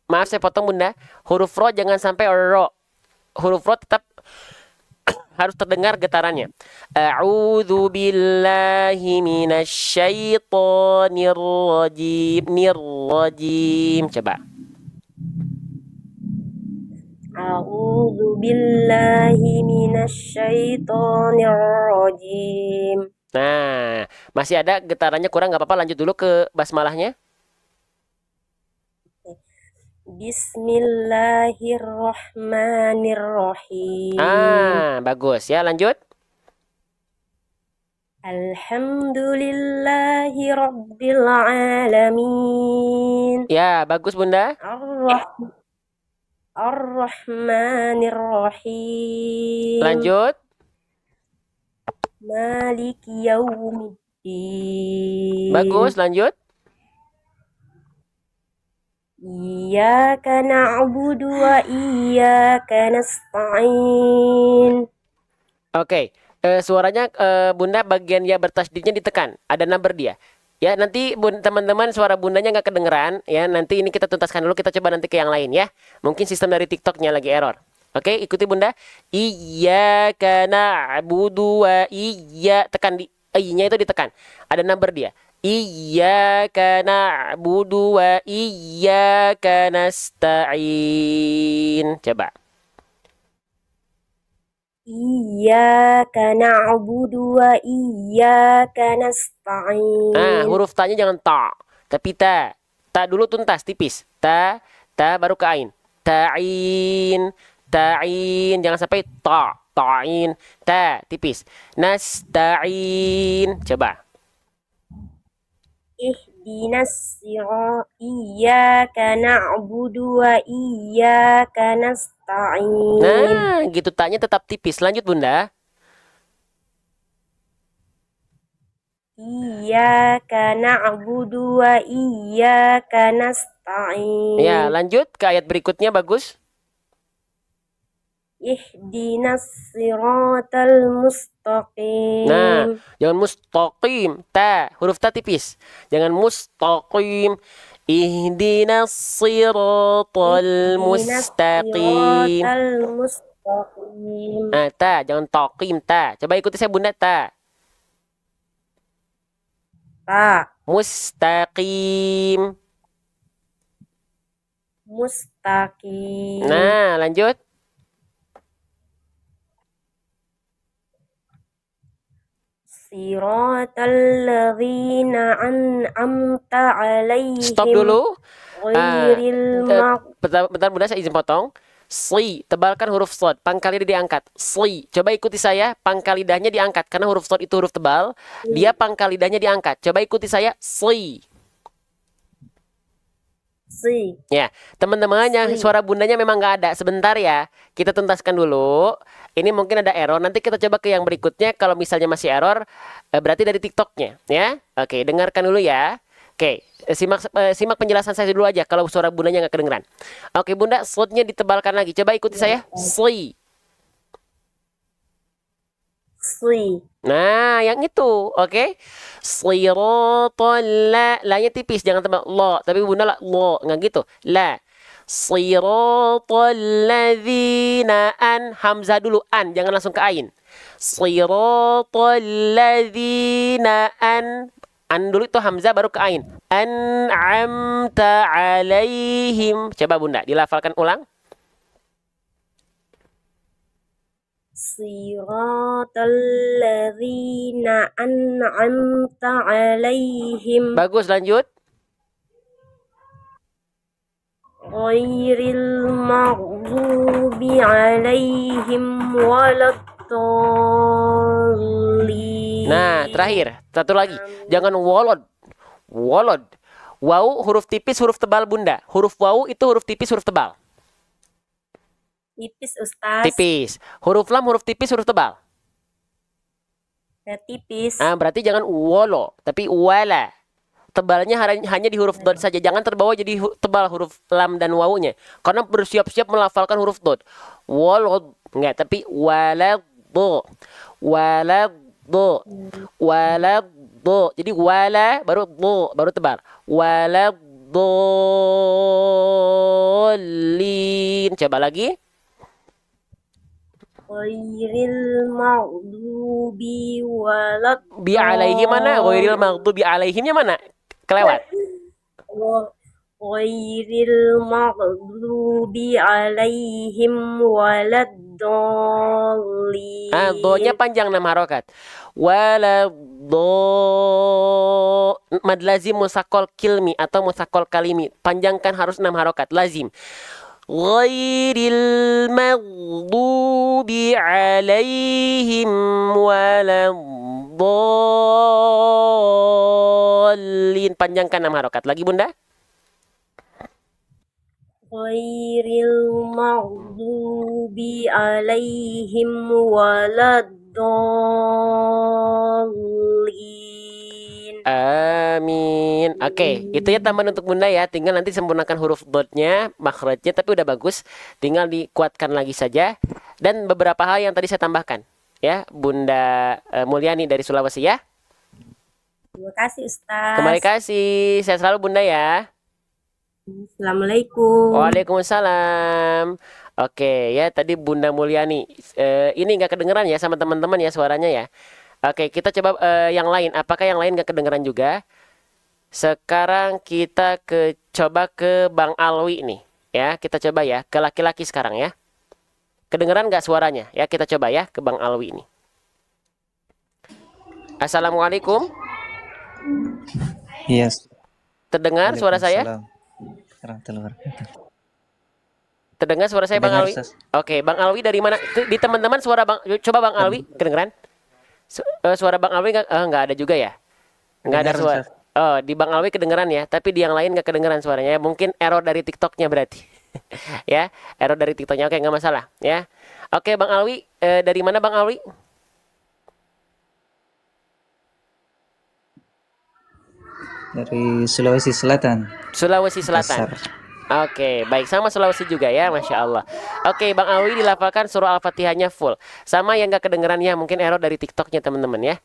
Maaf saya potong Bunda. Huruf ro jangan sampai ro. Huruf ro tetap harus terdengar getarannya. A'udzubillahi minasyaitonirrajim. Nirrajim. Coba. A'udzubillahi minasyaitonirrajim. Nah, masih ada getarannya kurang, nggak apa-apa, lanjut dulu ke basmalahnya. Bismillahirrahmanirrahim. Bagus ya, lanjut. Alhamdulillahi rabbil alamin. Ya, bagus Bunda. Ar-Rahmanir-Rahim. Lanjut. Maliki yaumiddin. Bagus, lanjut. Iyyaka na'budu wa iyyaka nasta'in. Oke, suaranya Bunda bagian ya bertasdidnya ditekan. Ada number dia. Ya, nanti teman-teman suara Bundanya nggak kedengeran. Ya, nanti ini kita tuntaskan dulu. Kita coba nanti ke yang lain ya. Mungkin sistem dari TikToknya lagi error. Oke, ikuti Bunda. Iyyaka na'budu wa tekan di I-nya itu ditekan. Ada number dia. Iyyaka na'budu wa iyyaka nasta'in. Coba. Iyyaka na'budu wa iyyaka nasta'in. Nah, huruf ta-nya jangan ta, tapi ta. Ta dulu tuntas, tipis. Ta, ta baru ke ain. Ta'in, ta'in. Jangan sampai ta, ta'in. Ta, tipis. Nasta'in. Coba. Ihdinas iyyaka na'budu wa iyyaka nasta'in. Nah, gitu tanya tetap tipis. Lanjut, Bunda. Iyyaka na'budu wa iyyaka nasta'in. Ya, lanjut ke ayat berikutnya, bagus. Ihdinas siratal mustaqim. Nah, jangan mustaqim. Ta, huruf ta tipis. Jangan mustaqim. Ihdinas siratal mustaqim. Siratal mustaqim. Nah, ta, jangan taqim, ta. Coba ikuti saya, Bunda, ta. Ta. Mustaqim. Mustaqim. Nah, lanjut. Siratal ladzina an'amta alaihim. Stop dulu. Ghairil Bentar, Bunda, saya izin potong. Si, tebalkan huruf slot, pangkal lidah diangkat. Si, coba ikuti saya, pangkal lidahnya diangkat. Karena huruf slot itu huruf tebal, dia pangkal lidahnya diangkat. Coba ikuti saya, si. Si. Ya, teman-teman yang suara bundanya memang nggak ada. Sebentar ya, kita tuntaskan dulu. Ini mungkin ada error. Nanti kita coba ke yang berikutnya. Kalau misalnya masih error, berarti dari TikToknya, ya. Oke, dengarkan dulu ya. Oke, simak penjelasan saya dulu aja. Kalau suara bundanya nggak kedengeran. Oke, Bunda, slotnya ditebalkan lagi. Coba ikuti saya. Si. Si. Nah, yang itu, oke. Siratal la-nya tipis, jangan tebal la, tapi Bunda la nggak gitu. La. Siratal ladzina hamzah dulu jangan langsung ke ain. Siratal ladzina dulu itu hamzah baru ke ain. An'amta alaihim. Coba Bunda dilafalkan ulang. Siratal ladzina an'amta alaihim. Bagus, lanjut. Ghairil maghdubi alaihim waladdallin. Nah, terakhir, satu lagi. Jangan wolod. Wolod. Waw huruf tipis, huruf tebal, Bunda. Huruf waw itu huruf tipis, huruf tebal. Tipis, Ustaz. Tipis. Huruf lam huruf tipis, huruf tebal. Ya, tipis. Berarti jangan wolo, tapi wala. Tebalnya hanya di huruf dot saja. Jangan terbawa jadi tebal huruf lam dan wawunya. Karena bersiap-siap melafalkan huruf dot. Wolod. Enggak, tapi waladdo. Waladdo. Waladdo. Jadi wala baru do, baru tebal. Waladdallin. Coba lagi. Ghairil maghdubi walad. Bi alaihim mana? Ghairil maghdubi alaihimnya mana? Kelewat. Ghairil maghdubi alaihim waladdallin. Do-nya panjang 6 harokat. Mad lazim musakol kilmi atau musakol kalimi. Panjangkan harus 6 harokat. Lazim. Ghairil maghdubi alaihim waladdallin. Panjangkan 6 harokat. Lagi Bunda. Ghairil maghdubi alaihim waladdallin. Amin. Oke, itu ya tambahan untuk Bunda ya. Tinggal nanti sempurnakan huruf dotnya, makhrajnya, tapi udah bagus. Tinggal dikuatkan lagi saja. Dan beberapa hal yang tadi saya tambahkan. Ya, Bunda Mulyani dari Sulawesi ya. Terima kasih, Ustaz. Kembali kasih. Sehat selalu Bunda ya. Assalamualaikum. Waalaikumsalam. Oke ya, tadi Bunda Mulyani. Ini nggak kedengeran ya sama teman-teman ya suaranya ya. Oke, kita coba yang lain. Apakah yang lain nggak kedengeran juga? Sekarang kita coba ke Bang Alwi nih. Ya, kita coba ya ke laki-laki sekarang ya. Kedengeran nggak suaranya? Ya, kita coba ya ke Bang Alwi ini. Assalamualaikum. Yes. Terdengar suara saya? Terdengar suara saya, Bang Alwi? Oke, Bang Alwi dari mana? Di teman-teman suara Bang, coba Bang Alwi kedengeran? Suara Bang Alwi nggak ada juga ya? Nggak ada suara. Oh, di Bang Alwi kedengeran ya, tapi di yang lain nggak kedengeran suaranya. Mungkin error dari TikToknya berarti. Ya, error dari TikToknya. Oke, nggak masalah ya. Oke, Bang Alwi, dari mana Bang Alwi? Dari Sulawesi Selatan. Sulawesi Selatan. Oke, baik, sama Sulawesi juga ya, Masya Allah. Oke, Bang Alwi dilafalkan surah Al-Fatihahnya full. Sama yang nggak kedengeran ya, mungkin error dari TikToknya teman-teman ya.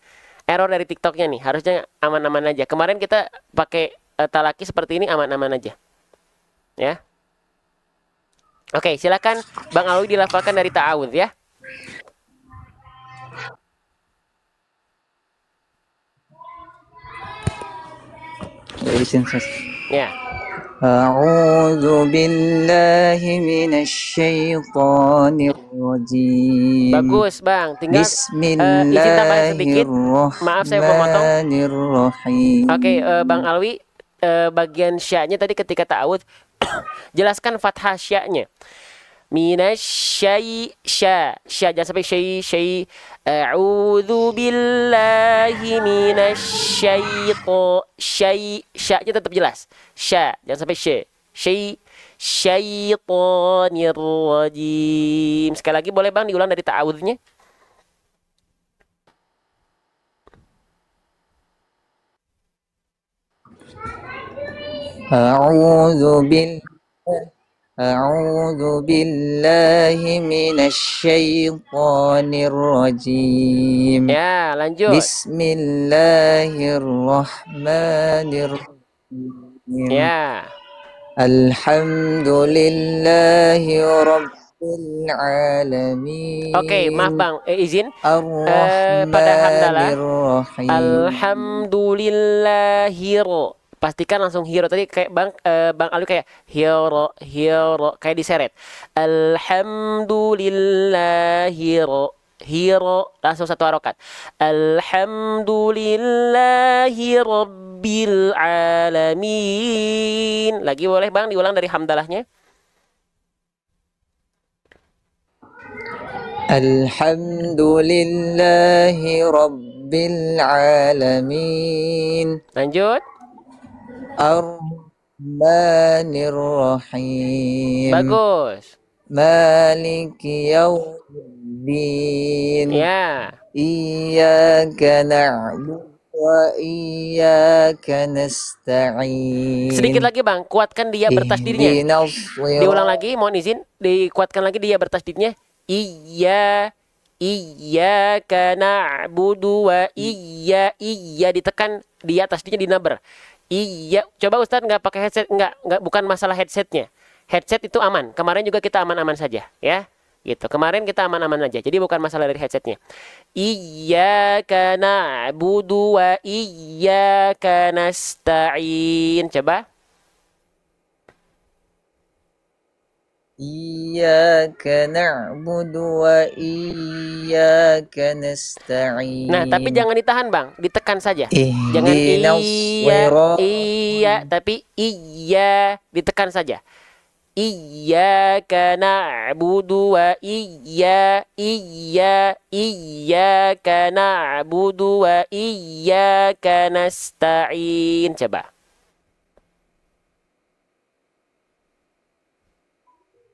Error dari TikToknya nih, harusnya aman-aman aja. Kemarin kita pakai talaki seperti ini, aman-aman aja. Ya. Oke, silakan Bang Alwi dilafalkan dari ta'awudz ya. Ya. A'udzu billahi minasyaitonir rajim. Bagus, Bang. Tinggal izin tambahin sedikit. Maaf saya memotong. Oke, Bang Alwi, bagian sya-nya tadi ketika ta'awudz jelaskan fathah sya-nya. Minasyai sya jangan sampai syai a'udzu billahi sya-nya tetap jelas. Jangan sampai syaitonir rajim. Sekali lagi boleh Bang diulang dari ta'awudznya? A'udzu billahi minasyaitonir rajim. Ya, lanjut. Bismillahirrahmanirrahim. Ya. Alhamdulillahi rabbil alamin. Oke, maaf Bang, izin pada hamdalah. Alhamdulillahir. Pastikan langsung hero tadi kayak Bang Alwi kayak hero kayak diseret. Alhamdulillahir. Hero langsung satu harokat. Alhamdulillahi rabbil alamin. Lagi boleh Bang diulang dari hamdalahnya? Alhamdulillahi rabbil alamin. Lanjut. Ar-Rahmanir Rahim. Bagus. Maliki yaumiddin. Ya. Iyyaka na'budu wa iyyaka nasta'in. Sedikit lagi Bang, kuatkan dia bertasdidnya. Diulang lagi, mohon izin, dikuatkan lagi dia bertasdidnya. Iyyaka na'budu wa iya ditekan dia tasdidnya dinaber. Iya, coba Ustadz nggak pakai headset, nggak bukan masalah headsetnya. Headset itu aman. Kemarin juga kita aman-aman saja, ya. Gitu. Kemarin kita aman-aman aja. Jadi bukan masalah dari headsetnya. Iyyaka na'budu wa iyyaka nasta'in. Coba. Iyyaka na'budu wa iyyaka nasta'in. Nah, tapi jangan ditahan, Bang. Ditekan saja. Jangan iya, tapi iya, ditekan saja. Iyyaka na'budu wa iyyaka na'budu wa iyyaka nasta'in. Coba.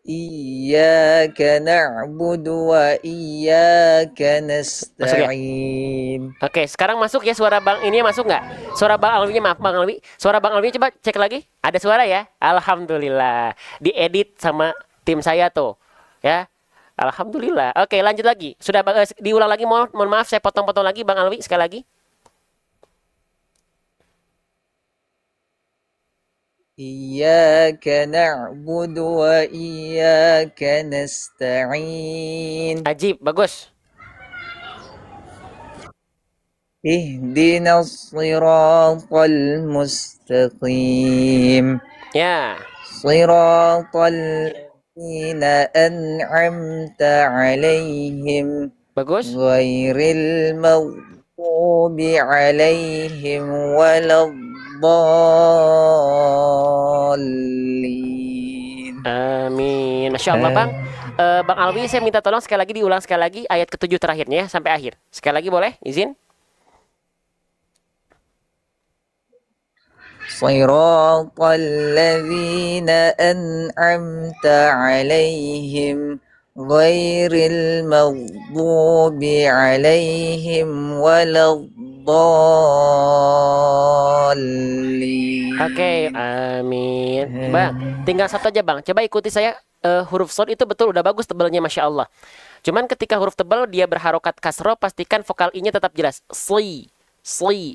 Iyyaka na'budu wa iyyaka nasta'in. Oke, sekarang masuk ya suara Bang ini masuk nggak? Suara Bang Alwinya, maaf Bang Alwi. Suara Bang Alwi coba cek lagi. Ada suara ya? Alhamdulillah. Diedit sama tim saya tuh. Ya. Alhamdulillah. Oke, lanjut lagi. Sudah diulang lagi, mohon maaf saya potong-potong lagi Bang Alwi sekali lagi. Iyyaka na'budu wa iyyaka nasta'in. Ajib, bagus. Ihdinas siratal mustaqim. Ya, Siratal ladzina an'amta 'alaihim bagus. ghairil maghdubi 'alaihim waladdallin. Amin. Masya Allah, Bang. Bang Alwi, saya minta tolong sekali lagi diulang sekali lagi ayat ke-7 terakhirnya ya, sampai akhir. Sekali lagi boleh? Izin? Siratal ladzina an'amta 'alaihim ghairil maghdubi 'alaihim waladdallin. Oke, amin. Bang, tinggal satu aja, Bang. Coba ikuti saya. Huruf shad itu betul udah bagus tebalnya, Masya Allah. Cuman ketika huruf tebal dia berharokat kasroh, pastikan vokal i-nya tetap jelas. Sli,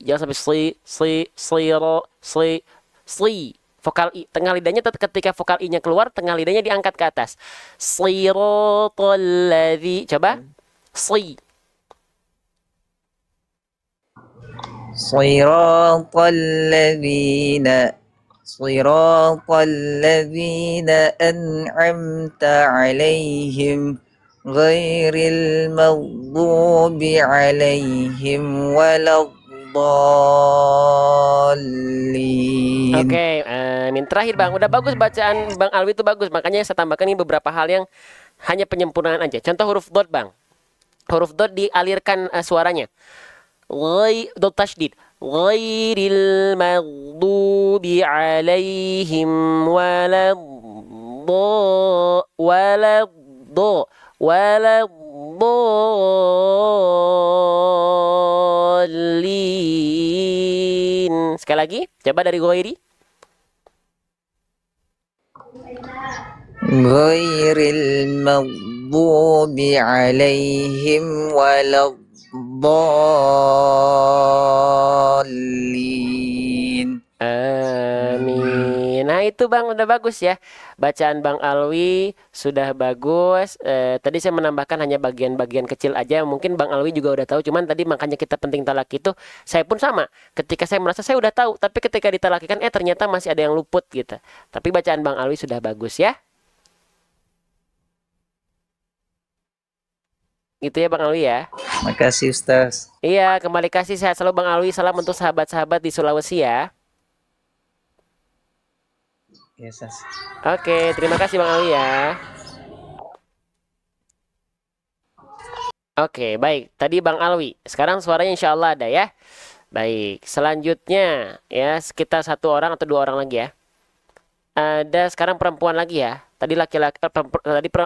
jangan sampai sli. Vokal i, tengah lidahnya tetap, ketika vokal i-nya keluar, tengah lidahnya diangkat ke atas. Siratal ladzi. Coba. Sli. Siratal ladzina an'amta 'alaihim ghairil maghdubi 'alaihim waladdallin. Oke, amin. Terakhir, Bang, udah bagus bacaan Bang Alwi itu bagus. Makanya saya tambahkan ini beberapa hal yang hanya penyempurnaan aja. Contoh huruf dot, Bang. Huruf dot dialirkan suaranya. Dot tasydid. Ghairil maghdubi 'alaihim waladdallin. Sekali lagi, coba dari ghairi. Ghairil maghdubi 'alaihim waladdallin. Amin. Nah itu, Bang, udah bagus ya. Bacaan Bang Alwi sudah bagus. Tadi saya menambahkan hanya bagian-bagian kecil aja. Mungkin Bang Alwi juga udah tahu. Cuman tadi makanya kita penting talaki itu. Saya pun sama. Ketika saya merasa saya udah tahu. Tapi ketika ditalakikan ternyata masih ada yang luput gitu. Tapi bacaan Bang Alwi sudah bagus ya. Gitu ya Bang Alwi ya. Makasih Ustaz. Iya, kembali kasih, sehat selalu Bang Alwi. Salam untuk sahabat-sahabat di Sulawesi ya. Yes, Ustaz. Oke, terima kasih Bang Alwi ya. Oke, baik. Tadi Bang Alwi. Sekarang suaranya insya Allah ada ya. Baik, selanjutnya ya sekitar 1 orang atau 2 orang lagi ya. Ada sekarang perempuan lagi ya. Tadi laki-laki,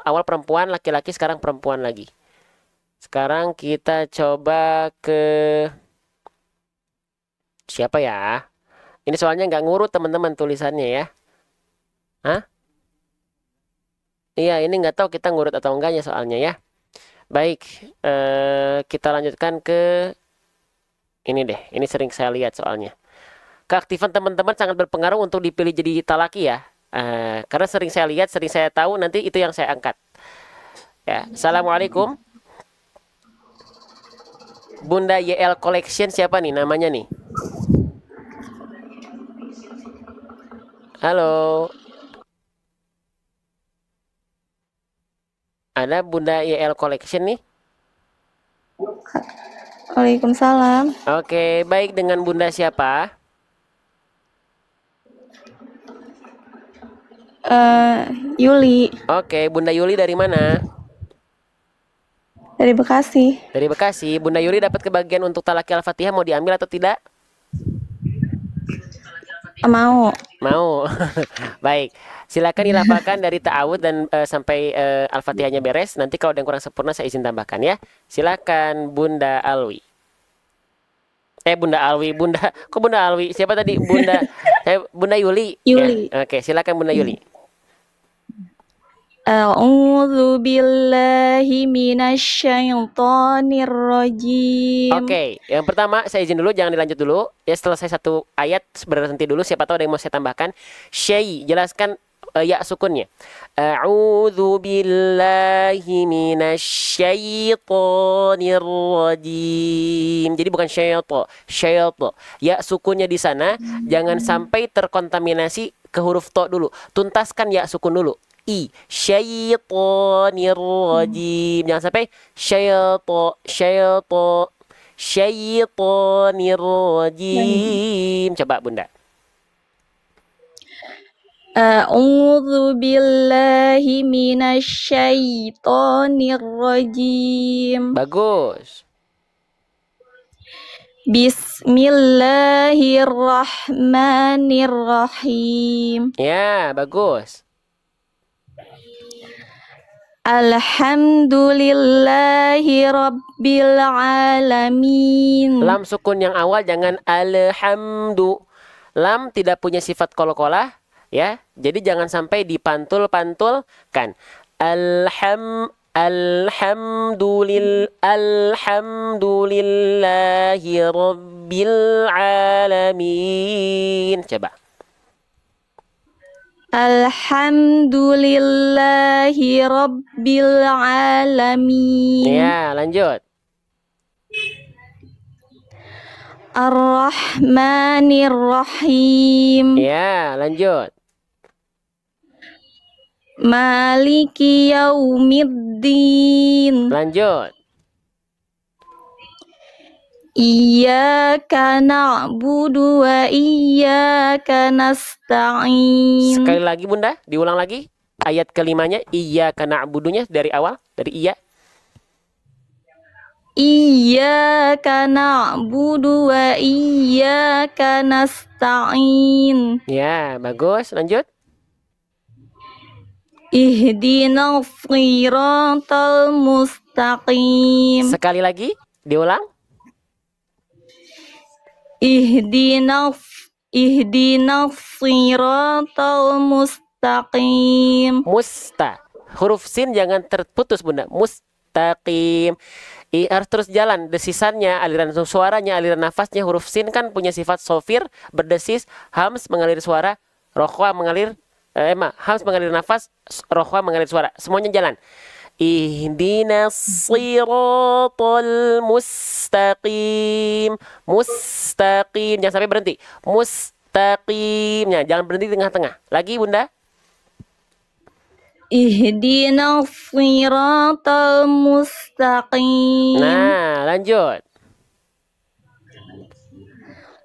awal perempuan, laki-laki, sekarang perempuan lagi. Sekarang kita coba ke siapa ya? Ini soalnya nggak ngurut teman-teman tulisannya ya. Hah? Iya, ini nggak tahu kita ngurut atau enggaknya soalnya ya. Baik, kita lanjutkan ke ini deh. Ini sering saya lihat soalnya. Keaktifan teman-teman sangat berpengaruh untuk dipilih jadi talaki ya. Karena sering saya lihat, sering saya tahu, nanti itu yang saya angkat. Ya, Assalamualaikum. Bunda YL Collection siapa nih namanya nih? Halo. Ada Bunda YL Collection nih? Waalaikumsalam. Oke, baik, dengan Bunda siapa? Yuli Oke, Bunda Yuli dari mana? dari Bekasi. Dari Bekasi. Bunda Yuli dapat kebagian untuk talaki Al-Fatihah, mau diambil atau tidak? Mau. Mau. Baik. Silakan dilafalkan dari ta'awud dan sampai Al-Fatihahnya beres. Nanti kalau ada yang kurang sempurna saya izin tambahkan ya. Silakan Bunda Alwi. Bunda Alwi, Bunda. Kok Bunda Alwi? Siapa tadi? Bunda Bunda Yuli. Yuli. Ya. Oke, silakan Bunda Yuli. A'udzu billahi minasyaitonir rajim. Oke, yang pertama saya izin dulu, jangan dilanjut dulu. Ya, setelah saya satu ayat berhenti dulu, siapa tahu ada yang mau saya tambahkan. Syai, jelaskan ya sukunnya. A'udzu billahi minasyaitonir rajim. Jadi bukan syaiton. Ya sukunnya di sana jangan sampai terkontaminasi ke huruf to dulu. Tuntaskan ya sukun dulu. Syaitonir rajim. Jangan sampai syaitonir rajim. Coba Bunda. A'udzu billahi minasyaitonir rajim. Bagus. Bismillahirrahmanirrahim. Ya, bagus. Alhamdulillahi rabbil alamin. Lam sukun yang awal jangan alhamdu. Lam tidak punya sifat qalqalah, ya. Jadi jangan sampai dipantul-pantulkan. Alhamdulillahi rabbil alamin. Coba. Alhamdulillahi rabbil alamin. Ya, lanjut. Ar-Rahmanir-Rahim. Ya, lanjut. Maliki yaumiddin. Lanjut. Iyyaka na'budu wa iyyaka nasta'in. Sekali lagi Bunda, diulang lagi. Ayat kelimanya, iyyaka na'budunya dari awal, dari iya. Iyyaka na'budu wa iyyaka nasta'in. Ya, bagus. Lanjut. Ihdinas shiratal mustaqim. Sekali lagi, diulang. Ihdinas shiratal mustaqim. Huruf sin jangan terputus Bunda. Mustaqim. Harus terus jalan. Desisannya, aliran suaranya, aliran nafasnya. Huruf sin kan punya sifat sofir, berdesis. Hams mengalir suara. Rokhwa mengalir hams mengalir nafas. Rokhwa mengalir suara. Semuanya jalan. Ihdinas siratal mustaqim. Mustaqim. Jangan sampai berhenti. Mustaqimnya. Jangan berhenti di tengah-tengah. Lagi Bunda. Ihdinas siratal mustaqim. Nah, lanjut.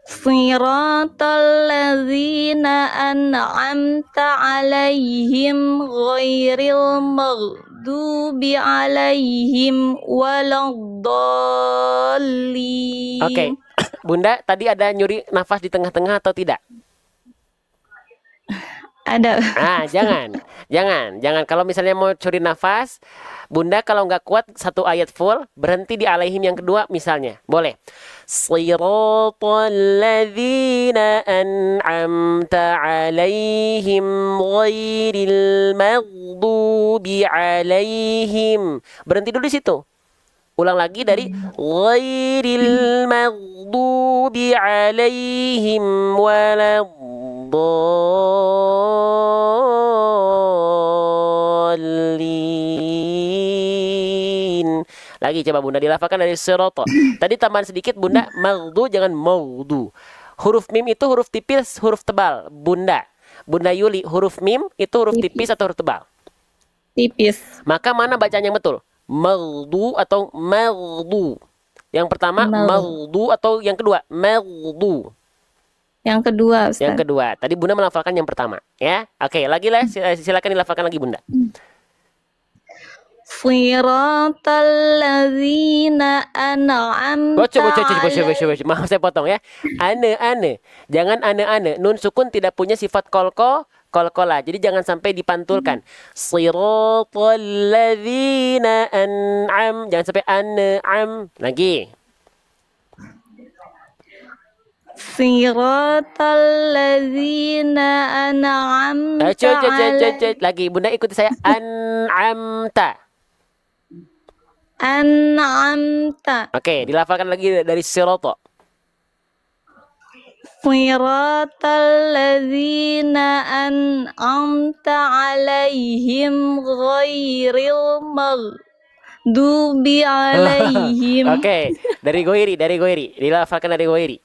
Siratal ladzina an'amta alaihim ghairil maghdubi alaihim waladdallin. Oke. Bunda, tadi ada nyuri nafas di tengah-tengah atau tidak? Ada. Jangan. Kalau misalnya mau curi nafas, Bunda kalau nggak kuat satu ayat full, berhenti di alaihim yang kedua misalnya. Boleh. Shiratal ladzina an'amta alaihim ghairil maghdubi alaihim. Berhenti dulu di situ. Ulang lagi dari ghairil maghdubi alaihim waladdallin. Lagi coba Bunda dilafalkan dari sirata. Tadi tambahan sedikit Bunda, maghdu jangan maghdu. Huruf mim itu huruf tipis, huruf tebal. Bunda Yuli, huruf mim itu huruf tipis atau huruf tebal? Tipis. Maka mana bacaan yang betul? Maghdu atau maghdu? Yang pertama maghdu atau yang kedua maghdu? Yang kedua, Ustaz. Yang kedua. Tadi Bunda melafalkan yang pertama, ya. Oke, lagi lah. Silakan dilafalkan lagi Bunda. Siratal ladzina an'amta Bocor. Maaf saya potong ya. Ane. Jangan ane. Nun sukun tidak punya sifat kolkola. Jadi jangan sampai dipantulkan. Siratal ladzina an'am. Jangan sampai an'am. Lagi. Siratal ladzina an'amta Lagi Bunda ikuti saya. An'amta. An'amta. Oke, dilafalkan lagi dari sirata. Siratal ladzina an'amta 'alaihim ghairil maghdubi 'alaihim Oke, dari Goiri, dilafalkan dari Goiri.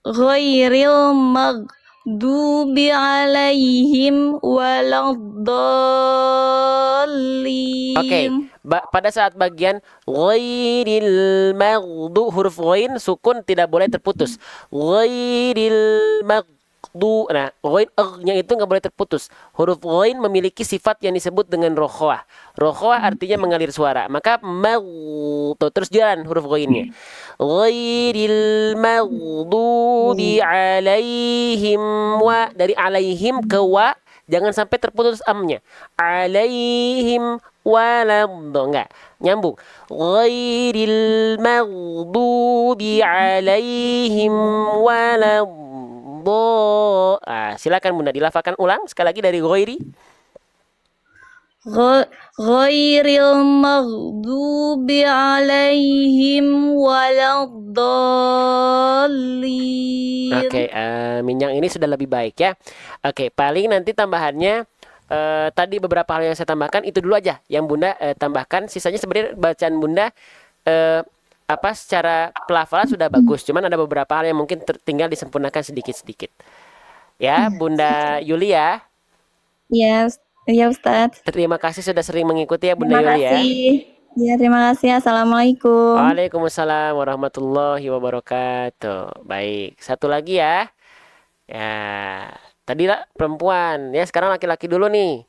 ghairil maghdubi 'alaihim waladdallin. Oke, pada saat bagian ghairil maghdu, huruf ghain sukun tidak boleh terputus. Ghairil maghdu. Nah, ghain nya itu nggak boleh terputus. Huruf ghain memiliki sifat yang disebut dengan rokhwah. Rokhwah artinya mengalir suara. Maka maghdu terus jalan huruf ghainnya. Ghairil maghdubi alaihim wa, dari alaihim ke wa jangan sampai terputus amnya. Alaihim waladdo, enggak nyambung. Ghairil maghdubi alaihim waladdo. Silakan Bunda dilafalkan ulang sekali lagi dari ghairi. Ghairil maghdubi alaihim waladdallin. Oke, Minjang ini sudah lebih baik ya. Oke, paling nanti tambahannya tadi beberapa hal yang saya tambahkan itu dulu aja yang Bunda tambahkan. Sisanya sebenarnya bacaan Bunda secara pelafalan sudah bagus. Cuman ada beberapa hal yang mungkin tinggal disempurnakan sedikit-sedikit. Ya, Bunda Yulia. Yes. Ya Ustadz. Terima kasih sudah sering mengikuti ya Bunda Terima Yulia. kasih. Ya, terima kasih. Assalamualaikum. Waalaikumsalam warahmatullahi wabarakatuh. Baik, satu lagi ya. Ya, tadi lah perempuan. Ya, sekarang laki-laki dulu nih.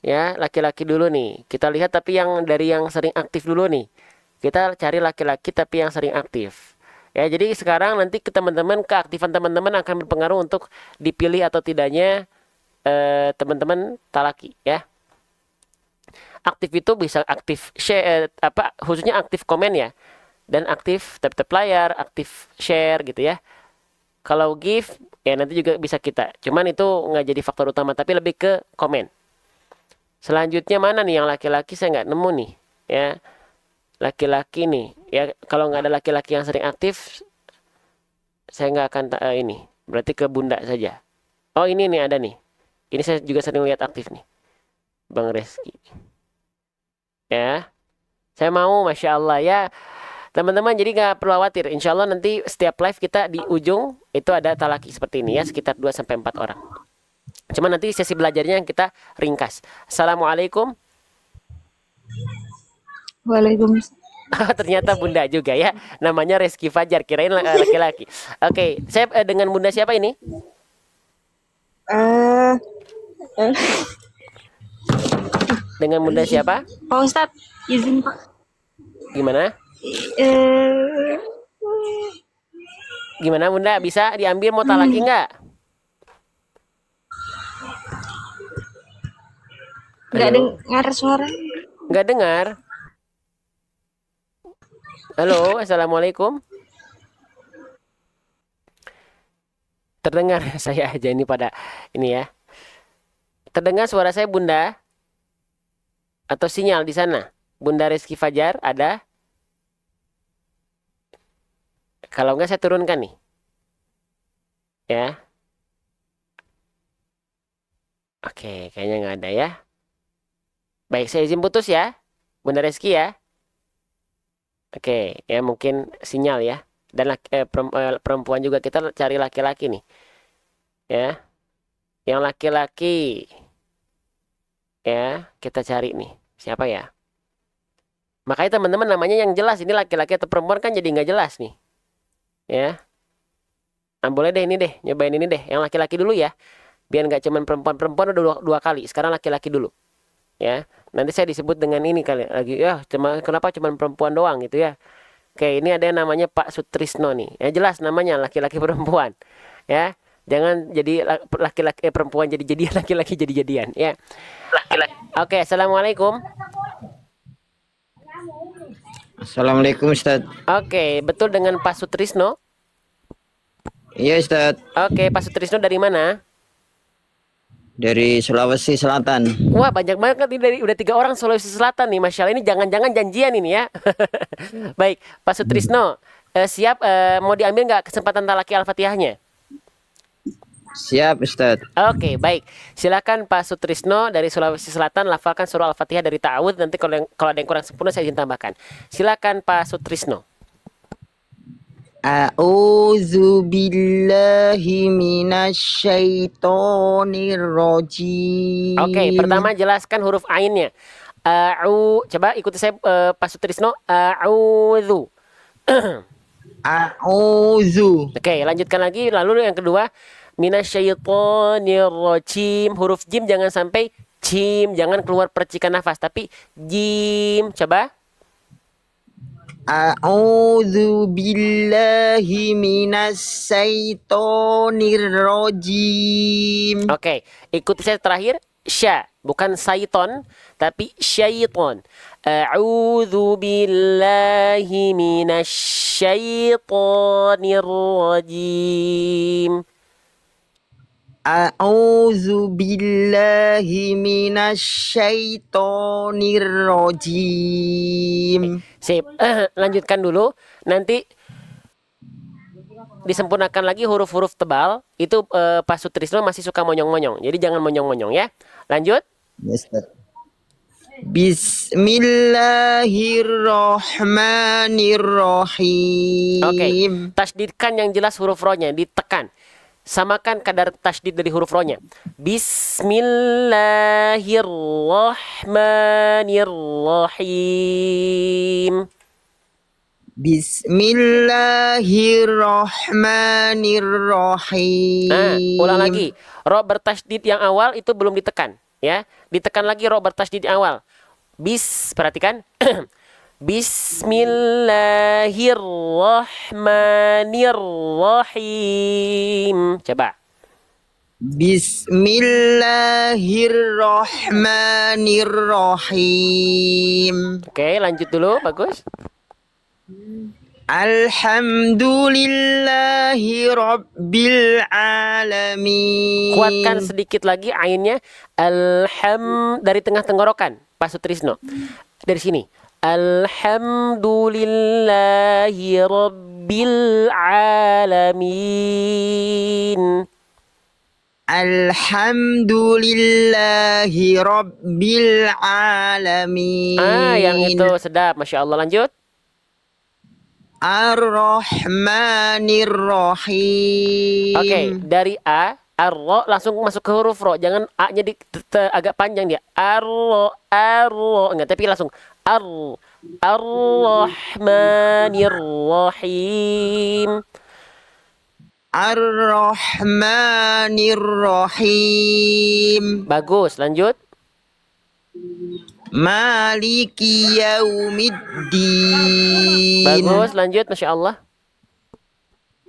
Ya, laki-laki dulu nih. Kita lihat tapi yang dari yang sering aktif dulu nih. Kita cari laki-laki tapi yang sering aktif. Ya, jadi sekarang nanti ke teman-teman, keaktifan teman-teman akan berpengaruh untuk dipilih atau tidaknya teman-teman talaki ya. Aktif itu bisa aktif share khususnya aktif komen ya, dan aktif tap-tap layar, aktif share gitu ya. Kalau give ya nanti juga bisa kita, cuman itu nggak jadi faktor utama tapi lebih ke komen. Selanjutnya mana nih yang laki-laki, saya nggak nemu nih ya. Laki-laki nih ya, kalau nggak ada laki-laki yang sering aktif saya nggak akan ini, berarti ke Bunda saja. Oh ini nih ada nih. Ini saya juga sering lihat aktif nih, Bang Reski. Ya, saya mau, Masya Allah ya. Teman-teman jadi nggak perlu khawatir. Insya Allah nanti setiap live kita di ujung itu ada talaki seperti ini ya, sekitar 2-4 orang. Cuma nanti sesi belajarnya yang kita ringkas. Assalamualaikum. Waalaikumsalam. Ternyata Bunda juga ya. Namanya Reski Fajar, kirain laki-laki. Oke, saya dengan Bunda siapa ini? Dengan Bunda siapa? Pak Ustadz, izin Pak. Gimana? Gimana Bunda? Bisa diambil mau talaki nggak? Nggak dengar suara. Nggak dengar. Halo, assalamualaikum. Terdengar saya aja ini pada ini ya. Terdengar suara saya Bunda? Atau sinyal di sana? Bunda Reski Fajar ada? Kalau enggak saya turunkan nih. Ya. Oke, kayaknya nggak ada ya. Baik, saya izin putus ya. Bunda Reski ya. Oke, ya mungkin sinyal ya. Dan perempuan juga kita cari laki-laki nih. Ya. Yang laki-laki. Ya, kita cari nih. Siapa ya? Makanya teman-teman namanya yang jelas. Ini laki-laki atau perempuan kan jadi nggak jelas nih. Ya. Nah, boleh deh ini deh. Nyobain ini deh. Yang laki-laki dulu ya. Biar nggak cuman perempuan udah dua kali. Sekarang laki-laki dulu. Ya. Nanti saya disebut dengan ini kali lagi. Ya, kenapa cuman perempuan doang gitu ya. Oke, ini ada yang namanya Pak Sutrisno nih. Ya jelas namanya laki-laki perempuan. Ya. Jangan jadi laki-laki perempuan jadi jadian, laki-laki jadi jadian ya. Laki-laki. Oke, assalamualaikum. Assalamualaikum Ustaz. Oke, betul dengan Pak Sutrisno? Iya Ustaz. Oke, Pak Sutrisno dari mana? dari Sulawesi Selatan. Wah, banyak banget nih dari udah 3 orang Sulawesi Selatan nih, Masya Allah. Ini jangan-jangan janjian ini ya. Baik, Pak Sutrisno, siap mau diambil nggak kesempatan talaki Al-Fatihahnya? Siap, Ustadz. Oke, baik. Silakan Pak Sutrisno dari Sulawesi Selatan lafalkan surah Al-Fatihah dari ta'awudz. Nanti kalau ada yang kurang sempurna saya izin tambahkan. Silakan Pak Sutrisno. A'udzu billahi minasyaitonir rajim. Oke, pertama jelaskan huruf ainnya. Coba ikuti saya Pak Sutrisno. A'udzu. A'udzu. Oke, lanjutkan lagi. Lalu yang kedua, minasyaitonir rajim. Huruf jim jangan sampai jim, jangan keluar percikan nafas, tapi jim. Coba. A'udzu billahi minasyaitonir rajim. Oke, ikuti saya terakhir. Sya, bukan saiton, tapi syaiton. A'udzu billahi minasyaitonir rajim. A'udzu billahi minasyaitonir rajim. Sip, lanjutkan dulu. Nanti disempurnakan lagi huruf-huruf tebal. Itu Pak Sutrisno masih suka monyong-monyong. Jadi jangan monyong-monyong ya. Lanjut. Yes, Ustaz. Bismillahirrahmanirrahim. Oke, tasdidkan yang jelas huruf ro-nya, ditekan. Samakan kadar tasdid dari huruf ro-nya. Bismillahirrahmanirrahim. Bismillahirrahmanirrahim. Ulang lagi. Ro bertasdid yang awal itu belum ditekan, ya. Ditekan lagi ro bertasdid yang awal. Perhatikan. Bismillahirrahmanirrahim. Coba. Bismillahirrahmanirrahim. Oke, lanjut dulu. Bagus. Alhamdulillahi rabbil alamin. Kuatkan sedikit lagi ainnya. Dari tengah tenggorokan, Pak Sutrisno. Dari sini. Alhamdulillahi rabbil alamin. Alhamdulillahi rabbil alamin. Yang itu sedap, Masya Allah. Lanjut. Ar-Rahmanir-Rahim. Oke, dari A, ar-ro langsung masuk ke huruf ro. Jangan A-nya agak panjang dia. Ar-ro, enggak, tapi langsung Ar-Rahmanir-Rahim. Ar-Rahmanir-Rahim. Bagus, lanjut. Maliki yaumiddin. Bagus, lanjut, Masya Allah.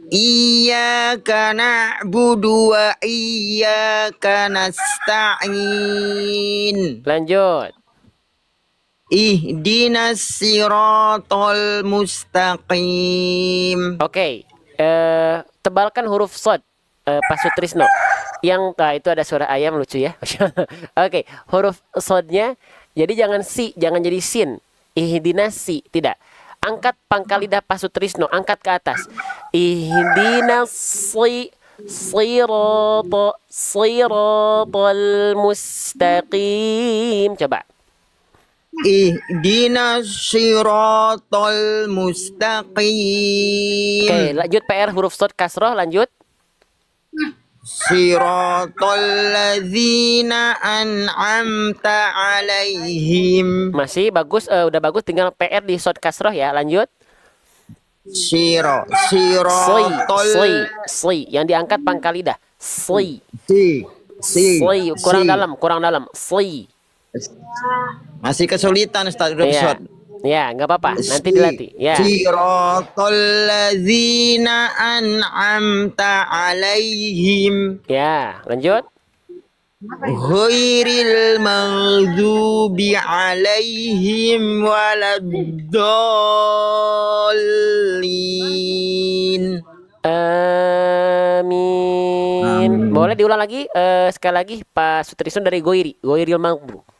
Iyyaka na'budu wa iyyaka nasta'in. Lanjut. Ihdinas siratal mustaqim. Oke, tebalkan huruf sod, Pak Sutrisno. Itu ada suara ayam lucu ya. Oke, huruf sodnya. Jadi jangan jangan jadi sin. Ihdinas si, tidak. Angkat pangkal lidah Pak Sutrisno, angkat ke atas. Ihdinas siratal mustaqim. Coba. Ihdinas siratal mustaqim. Oke, lanjut PR huruf sod kasroh, lanjut. Siratal ladzina an'amta alaihim. Masih bagus, udah bagus, tinggal PR di sod kasroh ya, lanjut. Siratal Yang diangkat pangkal lidah. Kurang si. dalam. Masih kesulitan Ustaz udah Ya. episode. Ya, nggak apa-apa. Nanti dilatih. Ya. Siratal ladzina an'amta alaihim. Ya, lanjut. Ghairil maghdubi alaihim waladdallin. Amin. Boleh diulang lagi sekali lagi Pak Sutrisno dari Goiril Maghdubi.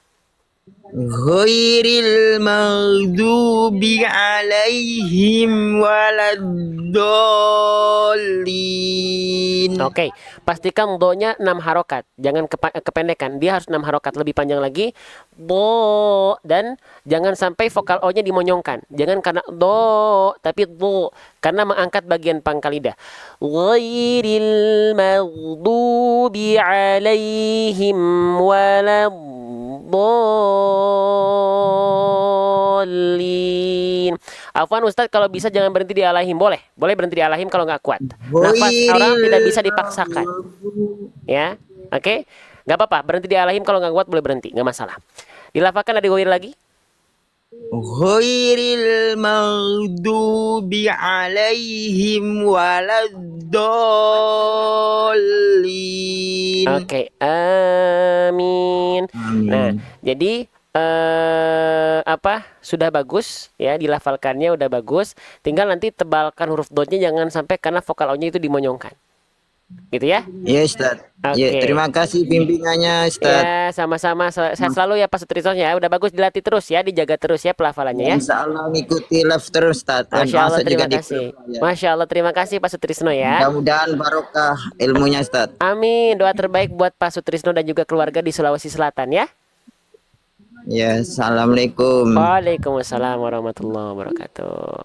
Ghairil maghdubi alaihim waladdallin. Oke, pastikan do-nya 6 harokat. Jangan kependekan. Dia harus 6 harokat, lebih panjang lagi. Do, dan jangan sampai vokal O-nya dimonyongkan. Jangan karena do, tapi do. Karena mengangkat bagian pangkal lidah. Ghairil maghdubi alaihim waladdallin. Afwan Ustadz, kalau bisa jangan berhenti di alaihim. Boleh berhenti di alaihim kalau nggak kuat. Nafas orang tidak bisa dipaksakan. Ya, oke. Nggak apa-apa, berhenti di alaihim kalau nggak kuat boleh berhenti, nggak masalah. Dilafalkan dari goir lagi. Ghairil maghdubi alaihim waladdallin. Oke, amin. Amin. Nah, jadi sudah bagus ya, dilafalkannya udah bagus. Tinggal nanti tebalkan huruf dotnya, jangan sampai karena vokal O-nya itu dimonyongkan. Gitu ya? Ya Ustaz. Ya, Oke. terima kasih bimbingannya Ustaz. Ya, sama-sama. Sehat selalu ya Pak Sutrisno ya. Udah bagus, dilatih terus ya, dijaga terus ya pelafalannya ya. Insya Allah ngikuti live terus Ustaz. Dan Masya Allah, masuk terima juga di kasih. grup, ya. Masya Allah, terima kasih Pak Sutrisno ya. Mudah-mudahan barokah ilmunya Ustaz. Amin. Doa terbaik buat Pak Sutrisno dan juga keluarga di Sulawesi Selatan ya. Ya, assalamualaikum. Waalaikumsalam warahmatullahi wabarakatuh.